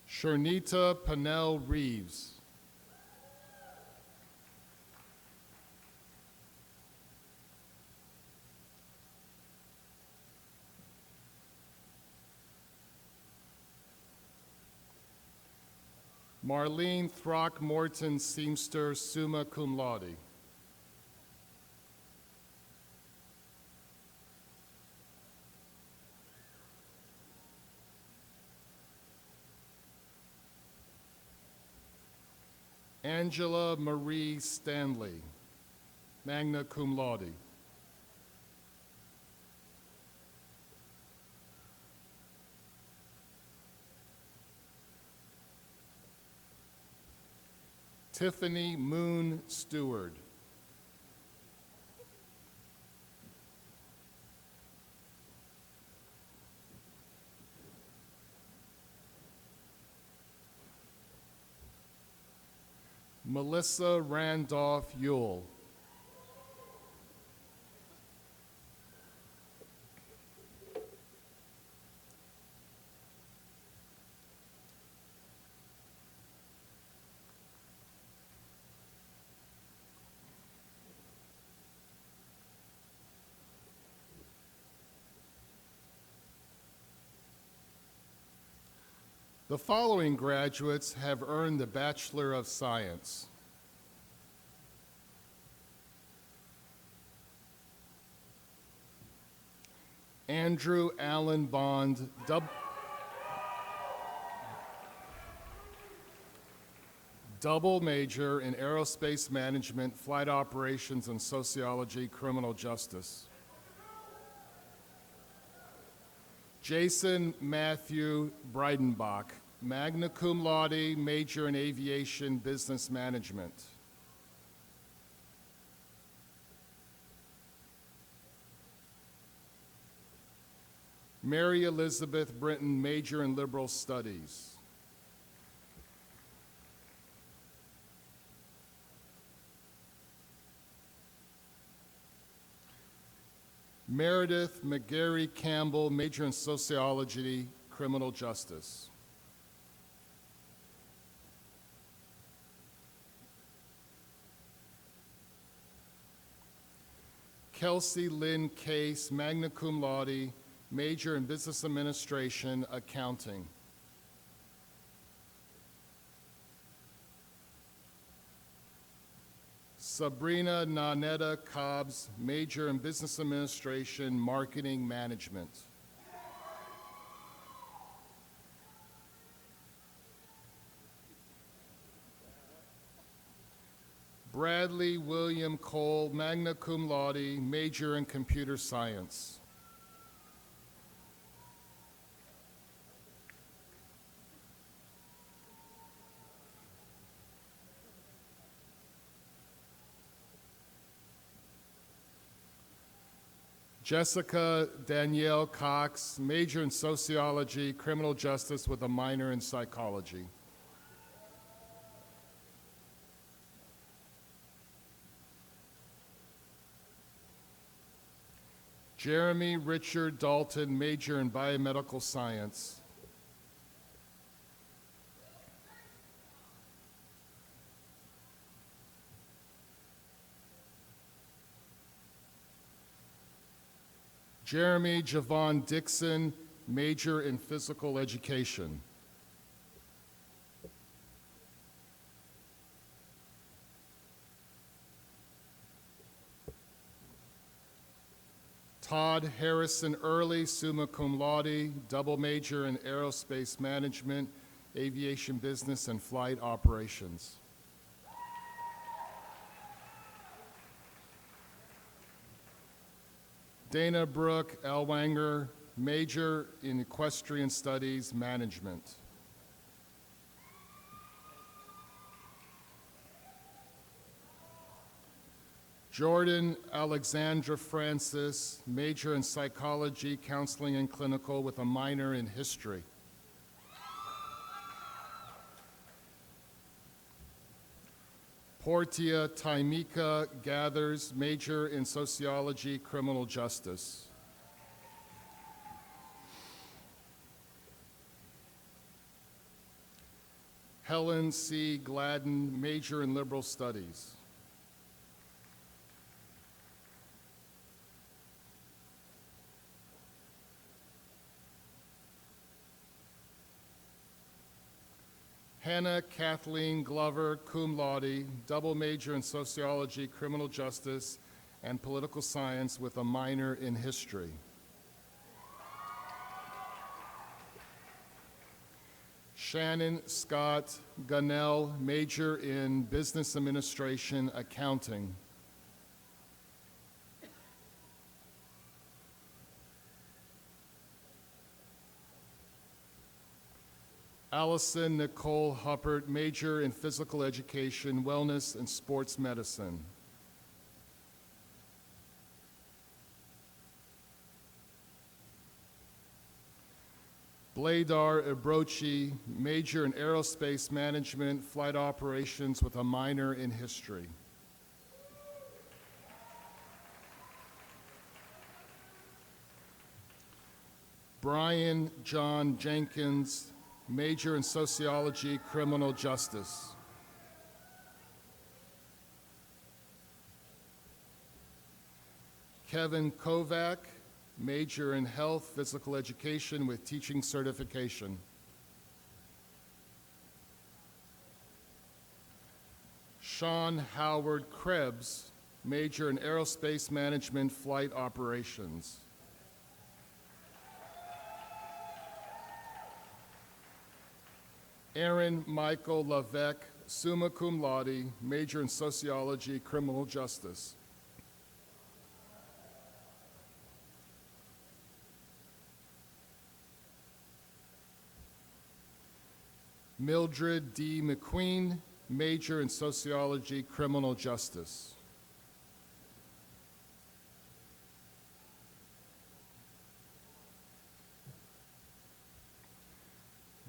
Shernita Pennell Reeves. Marlene Throckmorton Seamster, summa cum laude. Angela Marie Stanley, magna cum laude. Tiffany Moon Stewart. Melissa Randolph Yule. The following graduates have earned the Bachelor of Science. Andrew Allen Bond, double major in aerospace management, flight operations, and sociology, criminal justice. Jason Matthew Breidenbach, magna cum laude, major in aviation business management. Mary Elizabeth Britton, major in liberal studies. Meredith McGarry Campbell, major in sociology, criminal justice. Kelsey Lynn Case, magna cum laude, major in business administration, accounting. Sabrina Nanetta Cobbs, major in business administration, marketing management. Bradley William Cole, magna cum laude, major in computer science. Jessica Danielle Cox, major in sociology, criminal justice with a minor in psychology. Jeremy Richard Dalton, major in biomedical science. Jeremy Javon Dixon, major in physical education. Todd Harrison Early, summa cum laude, double major in aerospace management, aviation business, and flight operations. Dana Brooke Elwanger, major in equestrian studies, management. Jordan Alexandra Francis, major in psychology, counseling, and clinical with a minor in history. Portia Taimika Gathers, major in sociology, criminal justice. Helen C. Gladden, major in liberal studies. Hannah Kathleen Glover, cum laude, double major in sociology, criminal justice, and political science with a minor in history. Shannon Scott Gunnell, major in business administration, accounting. Allison Nicole Huppert, major in physical education, wellness, and sports medicine. Bladar Ibrochi, major in aerospace management, flight operations with a minor in history. Brian John Jenkins, major in sociology, criminal justice. Kevin Kovac, major in health, physical education with teaching certification. Sean Howard Krebs, major in aerospace management, flight operations. Aaron Michael Lavec, summa cum laude, major in sociology, criminal justice. Mildred D. McQueen, major in sociology, criminal justice.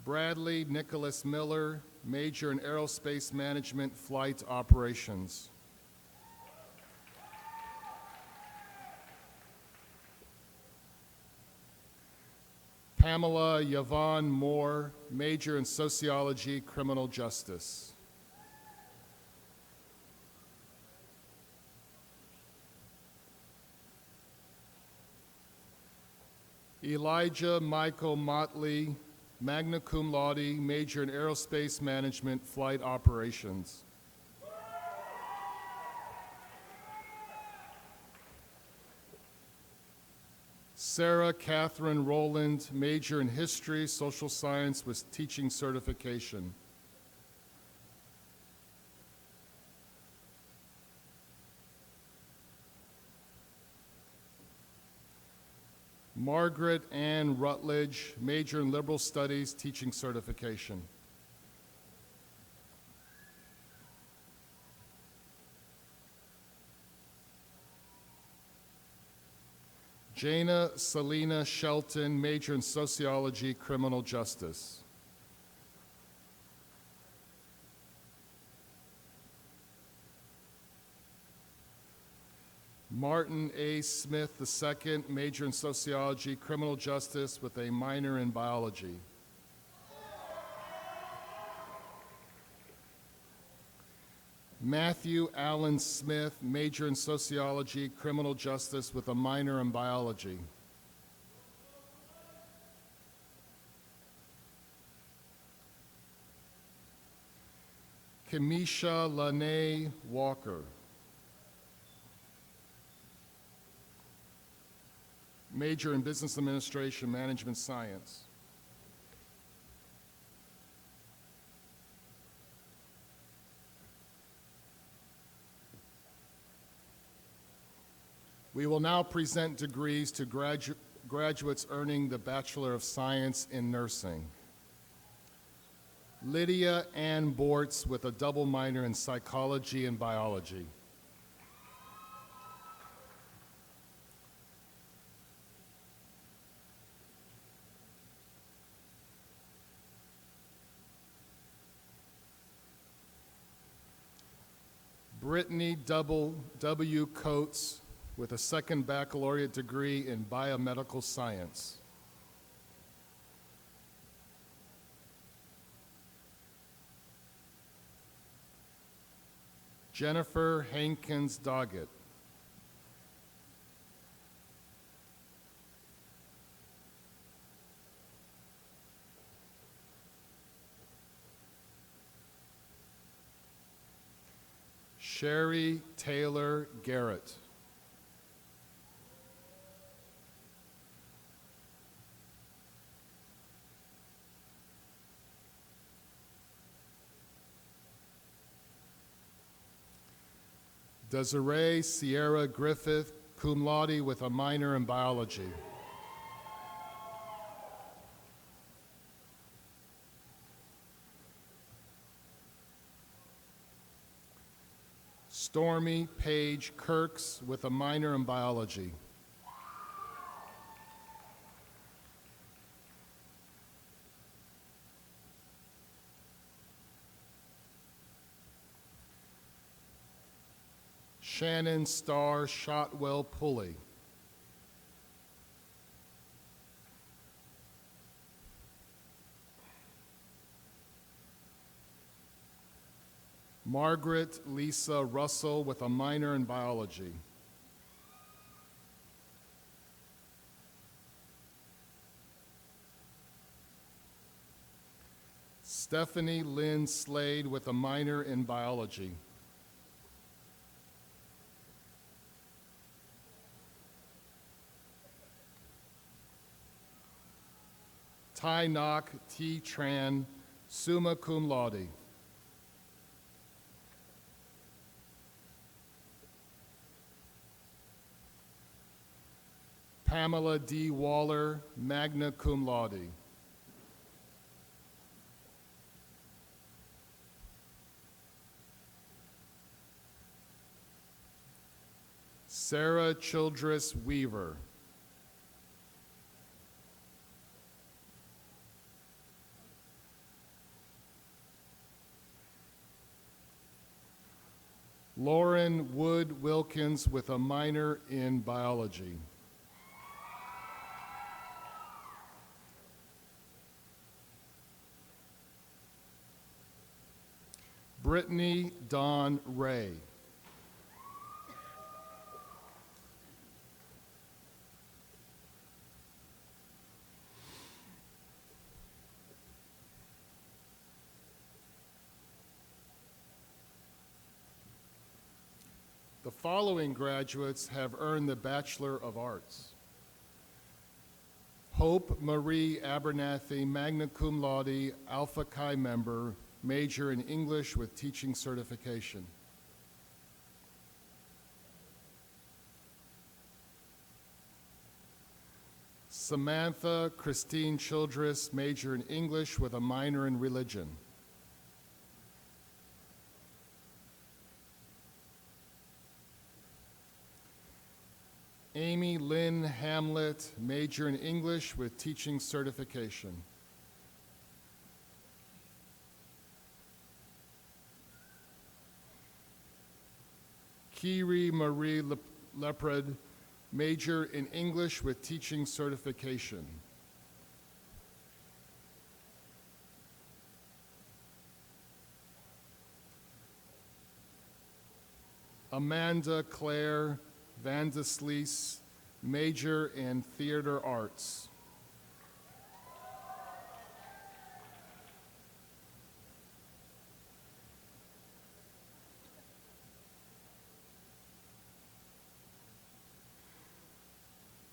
Bradley Nicholas Miller, major in aerospace management, flight operations. Pamela Yvonne Moore, major in sociology, criminal justice. Elijah Michael Motley, magna cum laude, major in aerospace management, flight operations. Sarah Catherine Rowland, major in history, social science with teaching certification. Margaret Ann Rutledge, major in liberal studies, teaching certification. Jana Selena Shelton, major in sociology, criminal justice. Martin A. Smith II, major in sociology, criminal justice with a minor in biology. Matthew Allen Smith, major in sociology, criminal justice with a minor in biology. Kamisha Lanae Walker, major in business administration, management science. We will now present degrees to graduates earning the Bachelor of Science in Nursing. Lydia Ann Bortz with a double minor in psychology and biology. Brittany W. Coates with a second baccalaureate degree in biomedical science. Jennifer Hankins Doggett. Sherry Taylor Garrett. Desiree Sierra Griffith, cum laude with a minor in biology. Stormy Paige Kirks with a minor in biology. Shannon Starr Shotwell Pulley. Margaret Lisa Russell with a minor in biology. Stephanie Lynn Slade with a minor in biology. Tai Nok T. Tran, summa cum laude. Pamela D. Waller, magna cum laude. Sarah Childress Weaver. Lauren Wood Wilkins with a minor in biology. Brittany Dawn Ray. The following graduates have earned the Bachelor of Arts. Hope Marie Abernathy, magna cum laude, Alpha Chi member, major in English with teaching certification. Samantha Christine Childress, major in English with a minor in religion. Amy Lynn Hamlet, major in English with teaching certification. Kiri Marie Leopard, major in English with teaching certification. Amanda Claire Vandeslees, major in theater arts.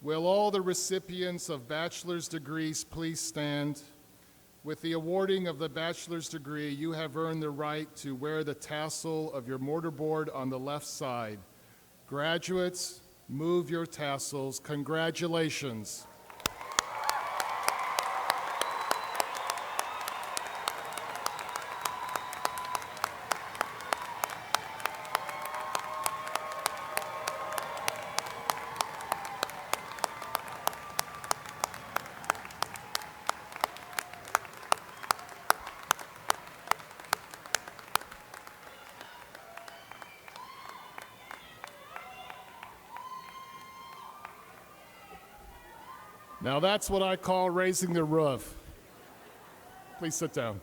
Will all the recipients of bachelor's degrees please stand? With the awarding of the bachelor's degree, you have earned the right to wear the tassel of your mortarboard on the left side. Graduates, move your tassels. Congratulations. Now that's what I call raising the roof. Please sit down.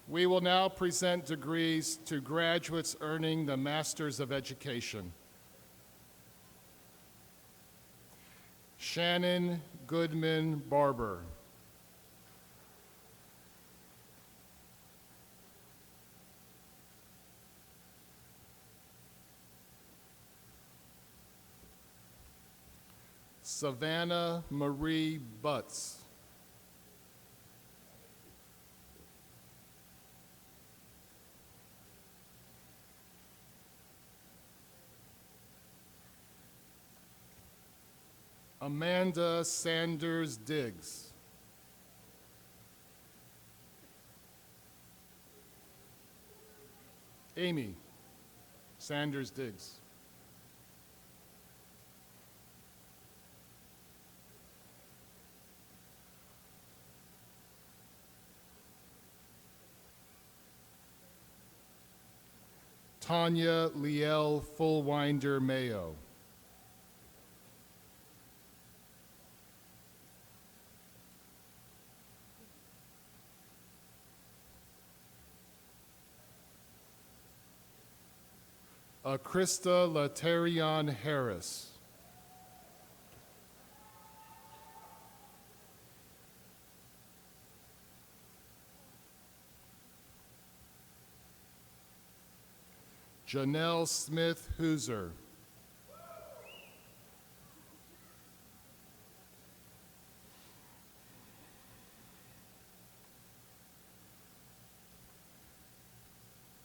We will now present degrees to graduates earning the Masters of Education. Shannon Goodman Barber. Savannah Marie Butts. Amanda Sanders Diggs. Amy Sanders Diggs. Tanya Liel Fullwinder Mayo. Krista Laterion Harris. Janelle Smith Hooser.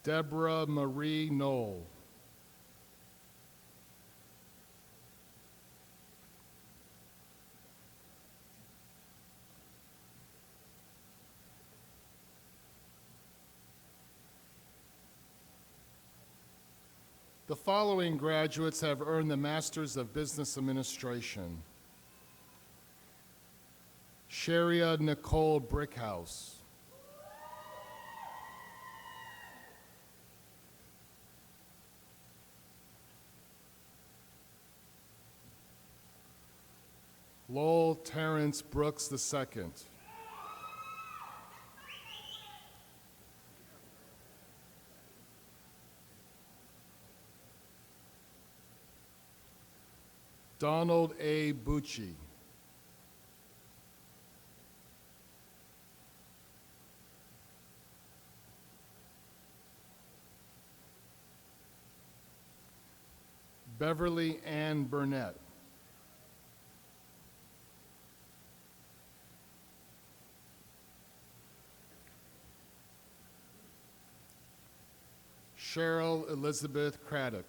Deborah Marie Knoll. The following graduates have earned the Masters of Business Administration. Sharia Nicole Brickhouse. Lowell Terrence Brooks II. Donald A. Bucci. Beverly Ann Burnett. Cheryl Elizabeth Craddock.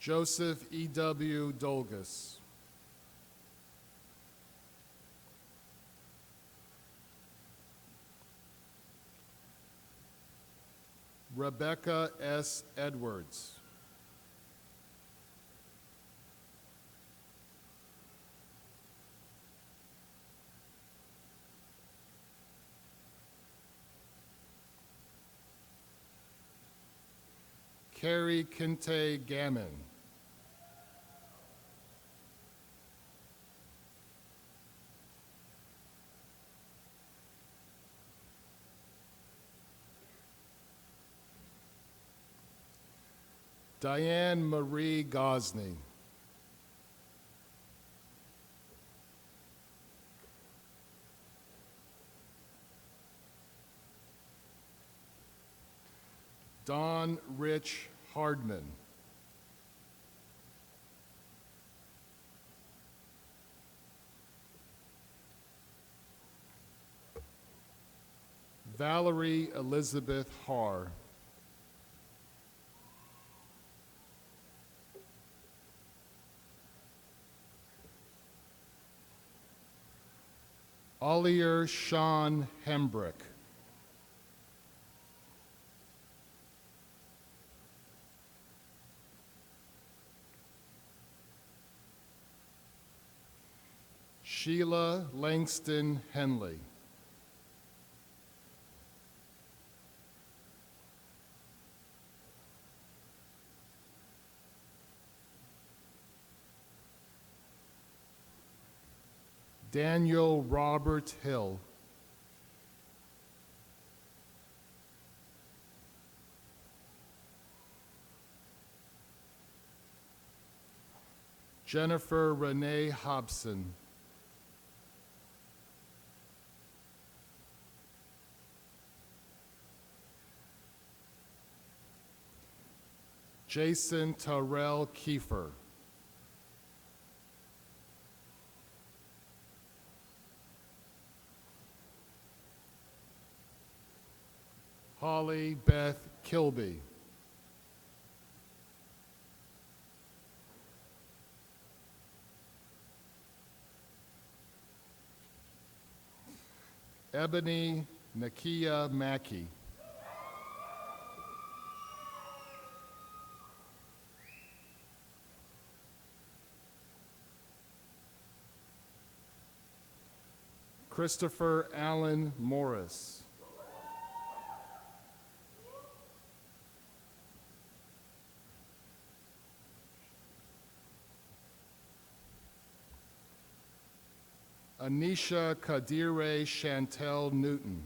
Joseph E.W. Dolgus. Rebecca S. Edwards. Carrie Kinte Gammon. Diane Marie Gosney. Don Rich Hardman. Valerie Elizabeth Haar. Ollier Sean Hembrick. Sheila Langston Henley. Daniel Robert Hill. Jennifer Renee Hobson. Jason Terrell Kiefer. Holly Beth Kilby. Ebony Nakia Mackey. Christopher Allen Morris. Anisha Kadire Chantel Newton.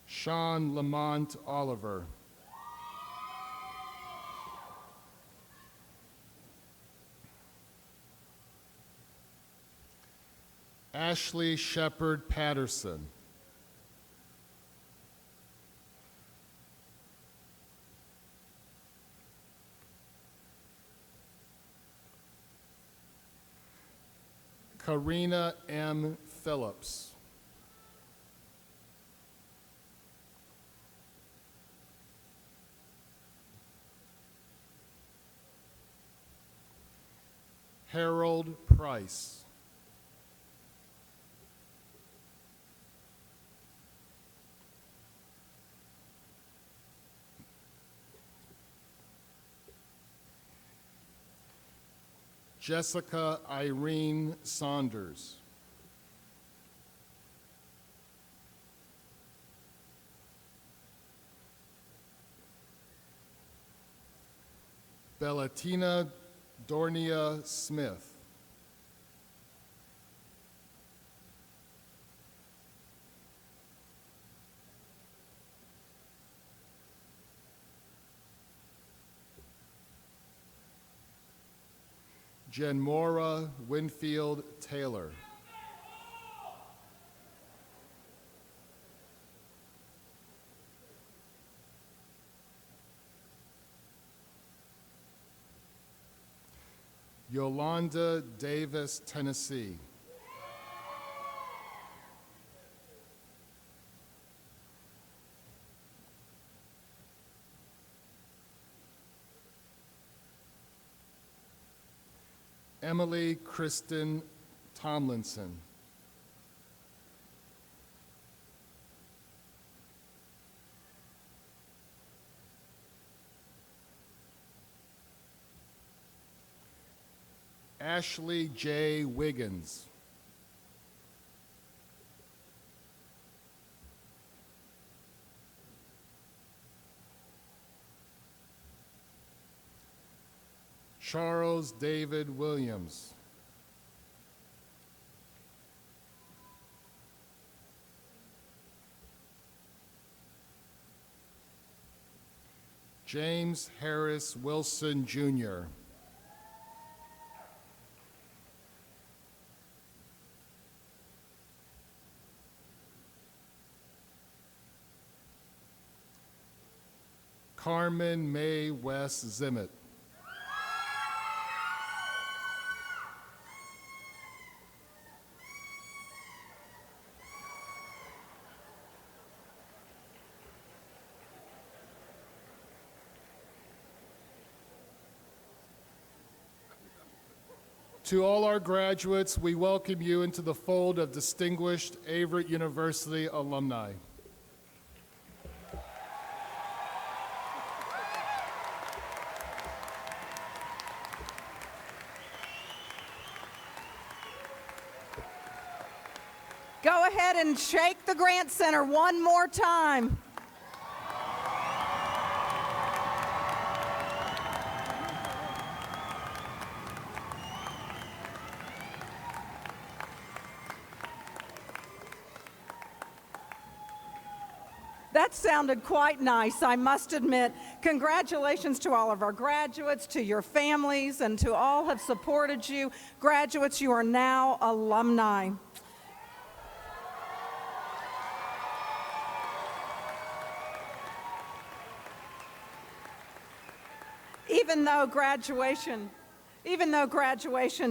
Sean Lamont Oliver. Ashley Shepard Patterson. Karina M. Phillips. Harold Price. Jessica Irene Saunders. Bellatina Dornia Smith. Jenmora Winfield Taylor. Yolanda Davis, Tennessee. Emily Kristen Tomlinson. Ashley J. Wiggins. Charles David Williams. James Harris Wilson, Jr. Carmen Mae West Zimmett. To all our graduates, we welcome you into the fold of distinguished Averett University alumni. Go ahead and shake the Grant Center one more time. That sounded quite nice, I must admit. Congratulations to all of our graduates, to your families, and to all who have supported you. Graduates, you are now alumni. Even though graduation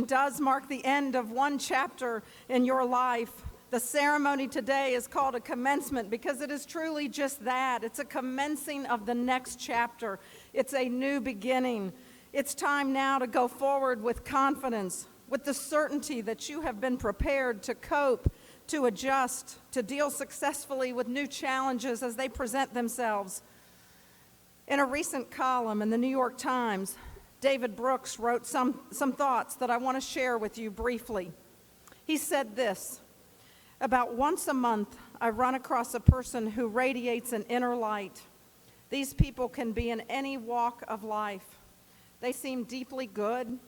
does mark the end of one chapter in your life, the ceremony today is called a commencement because it is truly just that. It's a commencing of the next chapter. It's a new beginning. It's time now to go forward with confidence, with the certainty that you have been prepared to cope, to adjust, to deal successfully with new challenges as they present themselves. In a recent column in the New York Times, David Brooks wrote some thoughts that I want to share with you briefly. He said this: "About once a month, I run across a person who radiates an inner light. These people can be in any walk of life. They seem deeply good.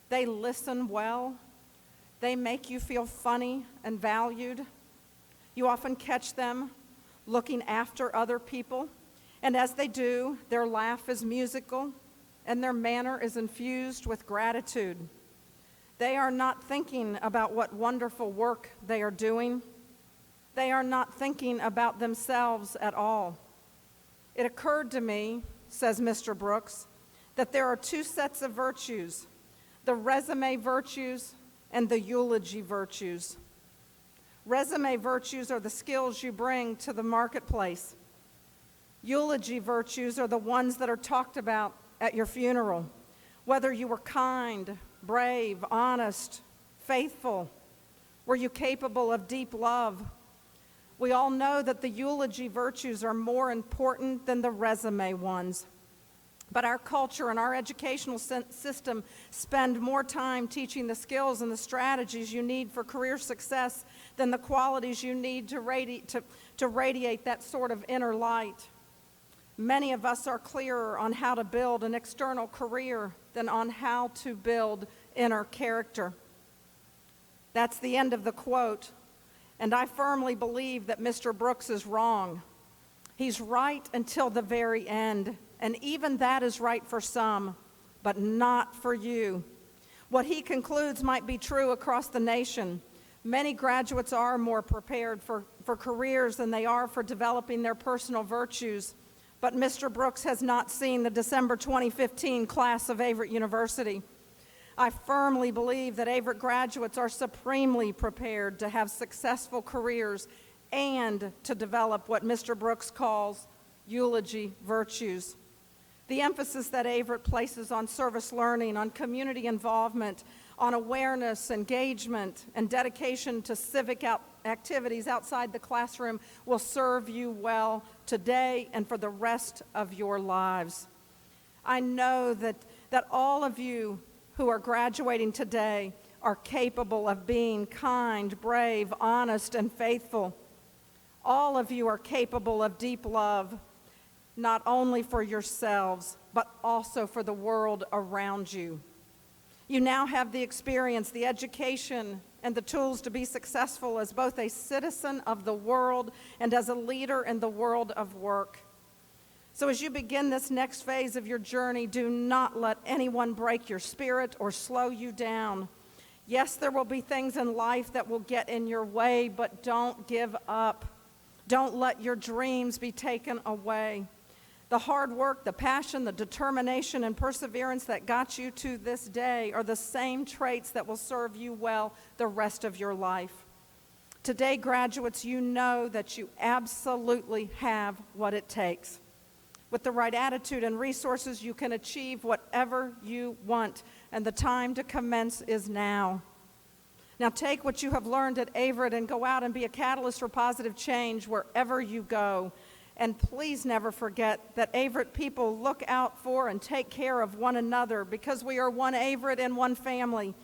They listen well. They make you feel funny and valued. You often catch them looking after other people, and as they do, their laugh is musical, and their manner is infused with gratitude. They are not thinking about what wonderful work they are doing. They are not thinking about themselves at all. It occurred to me," says Mr. Brooks, "that there are two sets of virtues, the resume virtues and the eulogy virtues. Resume virtues are the skills you bring to the marketplace. Eulogy virtues are the ones that are talked about at your funeral, whether you were kind, brave, honest, faithful. Were you capable of deep love? We all know that the eulogy virtues are more important than the resume ones. But our culture and our educational system spend more time teaching the skills and the strategies you need for career success than the qualities you need to radiate that sort of inner light. Many of us are clearer on how to build an external career than on how to build inner character." That's the end of the quote, and I firmly believe that Mr. Brooks is wrong. He's right until the very end, and even that is right for some, but not for you. What he concludes might be true across the nation. Many graduates are more prepared for careers than they are for developing their personal virtues. But Mr. Brooks has not seen the December 2015 class of Averett University. I firmly believe that Averett graduates are supremely prepared to have successful careers and to develop what Mr. Brooks calls eulogy virtues. The emphasis that Averett places on service learning, on community involvement, on awareness, engagement, and dedication to civic activities outside the classroom will serve you well today and for the rest of your lives. I know that all of you who are graduating today are capable of being kind, brave, honest, and faithful. All of you are capable of deep love, not only for yourselves, but also for the world around you. You now have the experience, the education, and the tools to be successful as both a citizen of the world and as a leader in the world of work. So as you begin this next phase of your journey, do not let anyone break your spirit or slow you down. Yes, there will be things in life that will get in your way, but don't give up. Don't let your dreams be taken away. The hard work, the passion, the determination, and perseverance that got you to this day are the same traits that will serve you well the rest of your life. Today, graduates, you know that you absolutely have what it takes. With the right attitude and resources, you can achieve whatever you want, and the time to commence is now. Now take what you have learned at Averett and go out and be a catalyst for positive change wherever you go. And please never forget that Averett people look out for and take care of one another because we are one Averett and one family.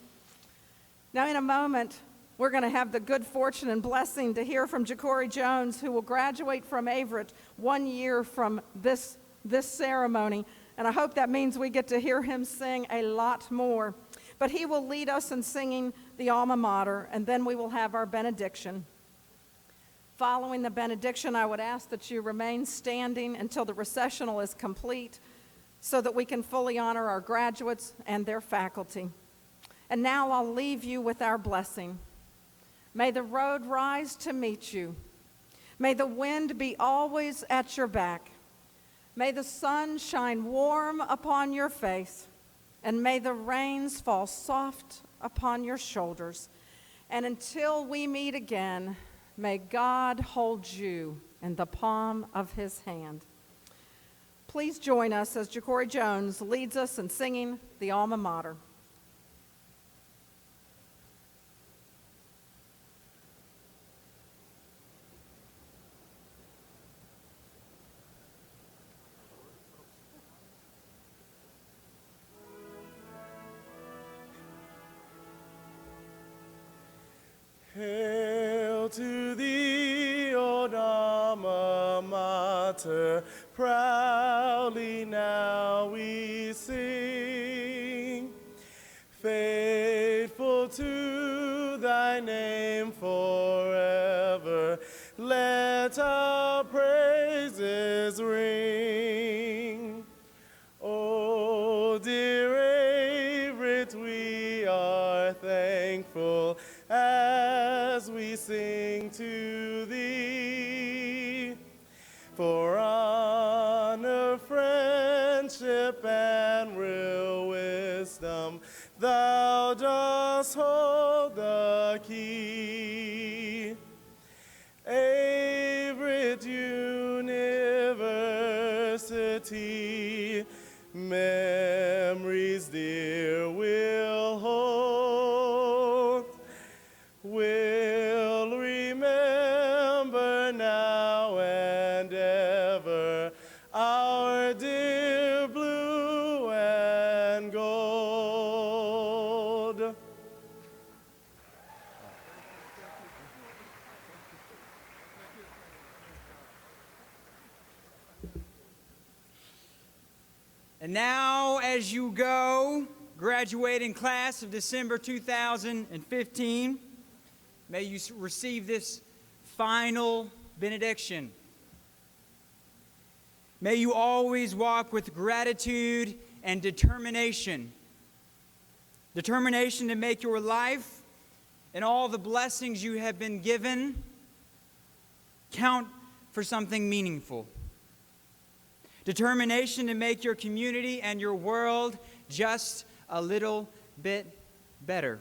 Now in a moment, we're going to have the good fortune and blessing to hear from Ja'Cory Jones, who will graduate from Averett 1 year from this ceremony. And I hope that means we get to hear him sing a lot more. But he will lead us in singing the Alma Mater, and then we will have our benediction. Following the benediction, I would ask that you remain standing until the recessional is complete so that we can fully honor our graduates and their faculty. And now I'll leave you with our blessing. May the road rise to meet you. May the wind be always at your back. May the sun shine warm upon your face, and may the rains fall soft upon your shoulders. And until we meet again, may God hold you in the palm of his hand. Please join us as Ja'Cory Jones leads us in singing the Alma Mater. Hail to thee, O Alma Mater, proudly now we sing. Faithful to thy name forever, let our praises ring. O dear Averett, we are thankful as we sing to thee. For honor, friendship, and real wisdom, thou dost hold the key. Averett University, memories dear we'll hold. We'll remember now and ever our dear blue and gold. And now, as you go, graduating class of December 2015, may you receive this final benediction. May you always walk with gratitude and determination. Determination to make your life and all the blessings you have been given count for something meaningful. Determination to make your community and your world just a little bit better.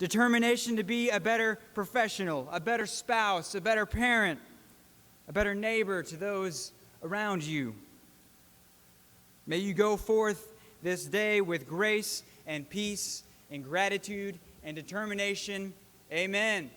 Determination to be a better professional, a better spouse, a better parent, a better neighbor to those around you. May you go forth this day with grace and peace and gratitude and determination. Amen.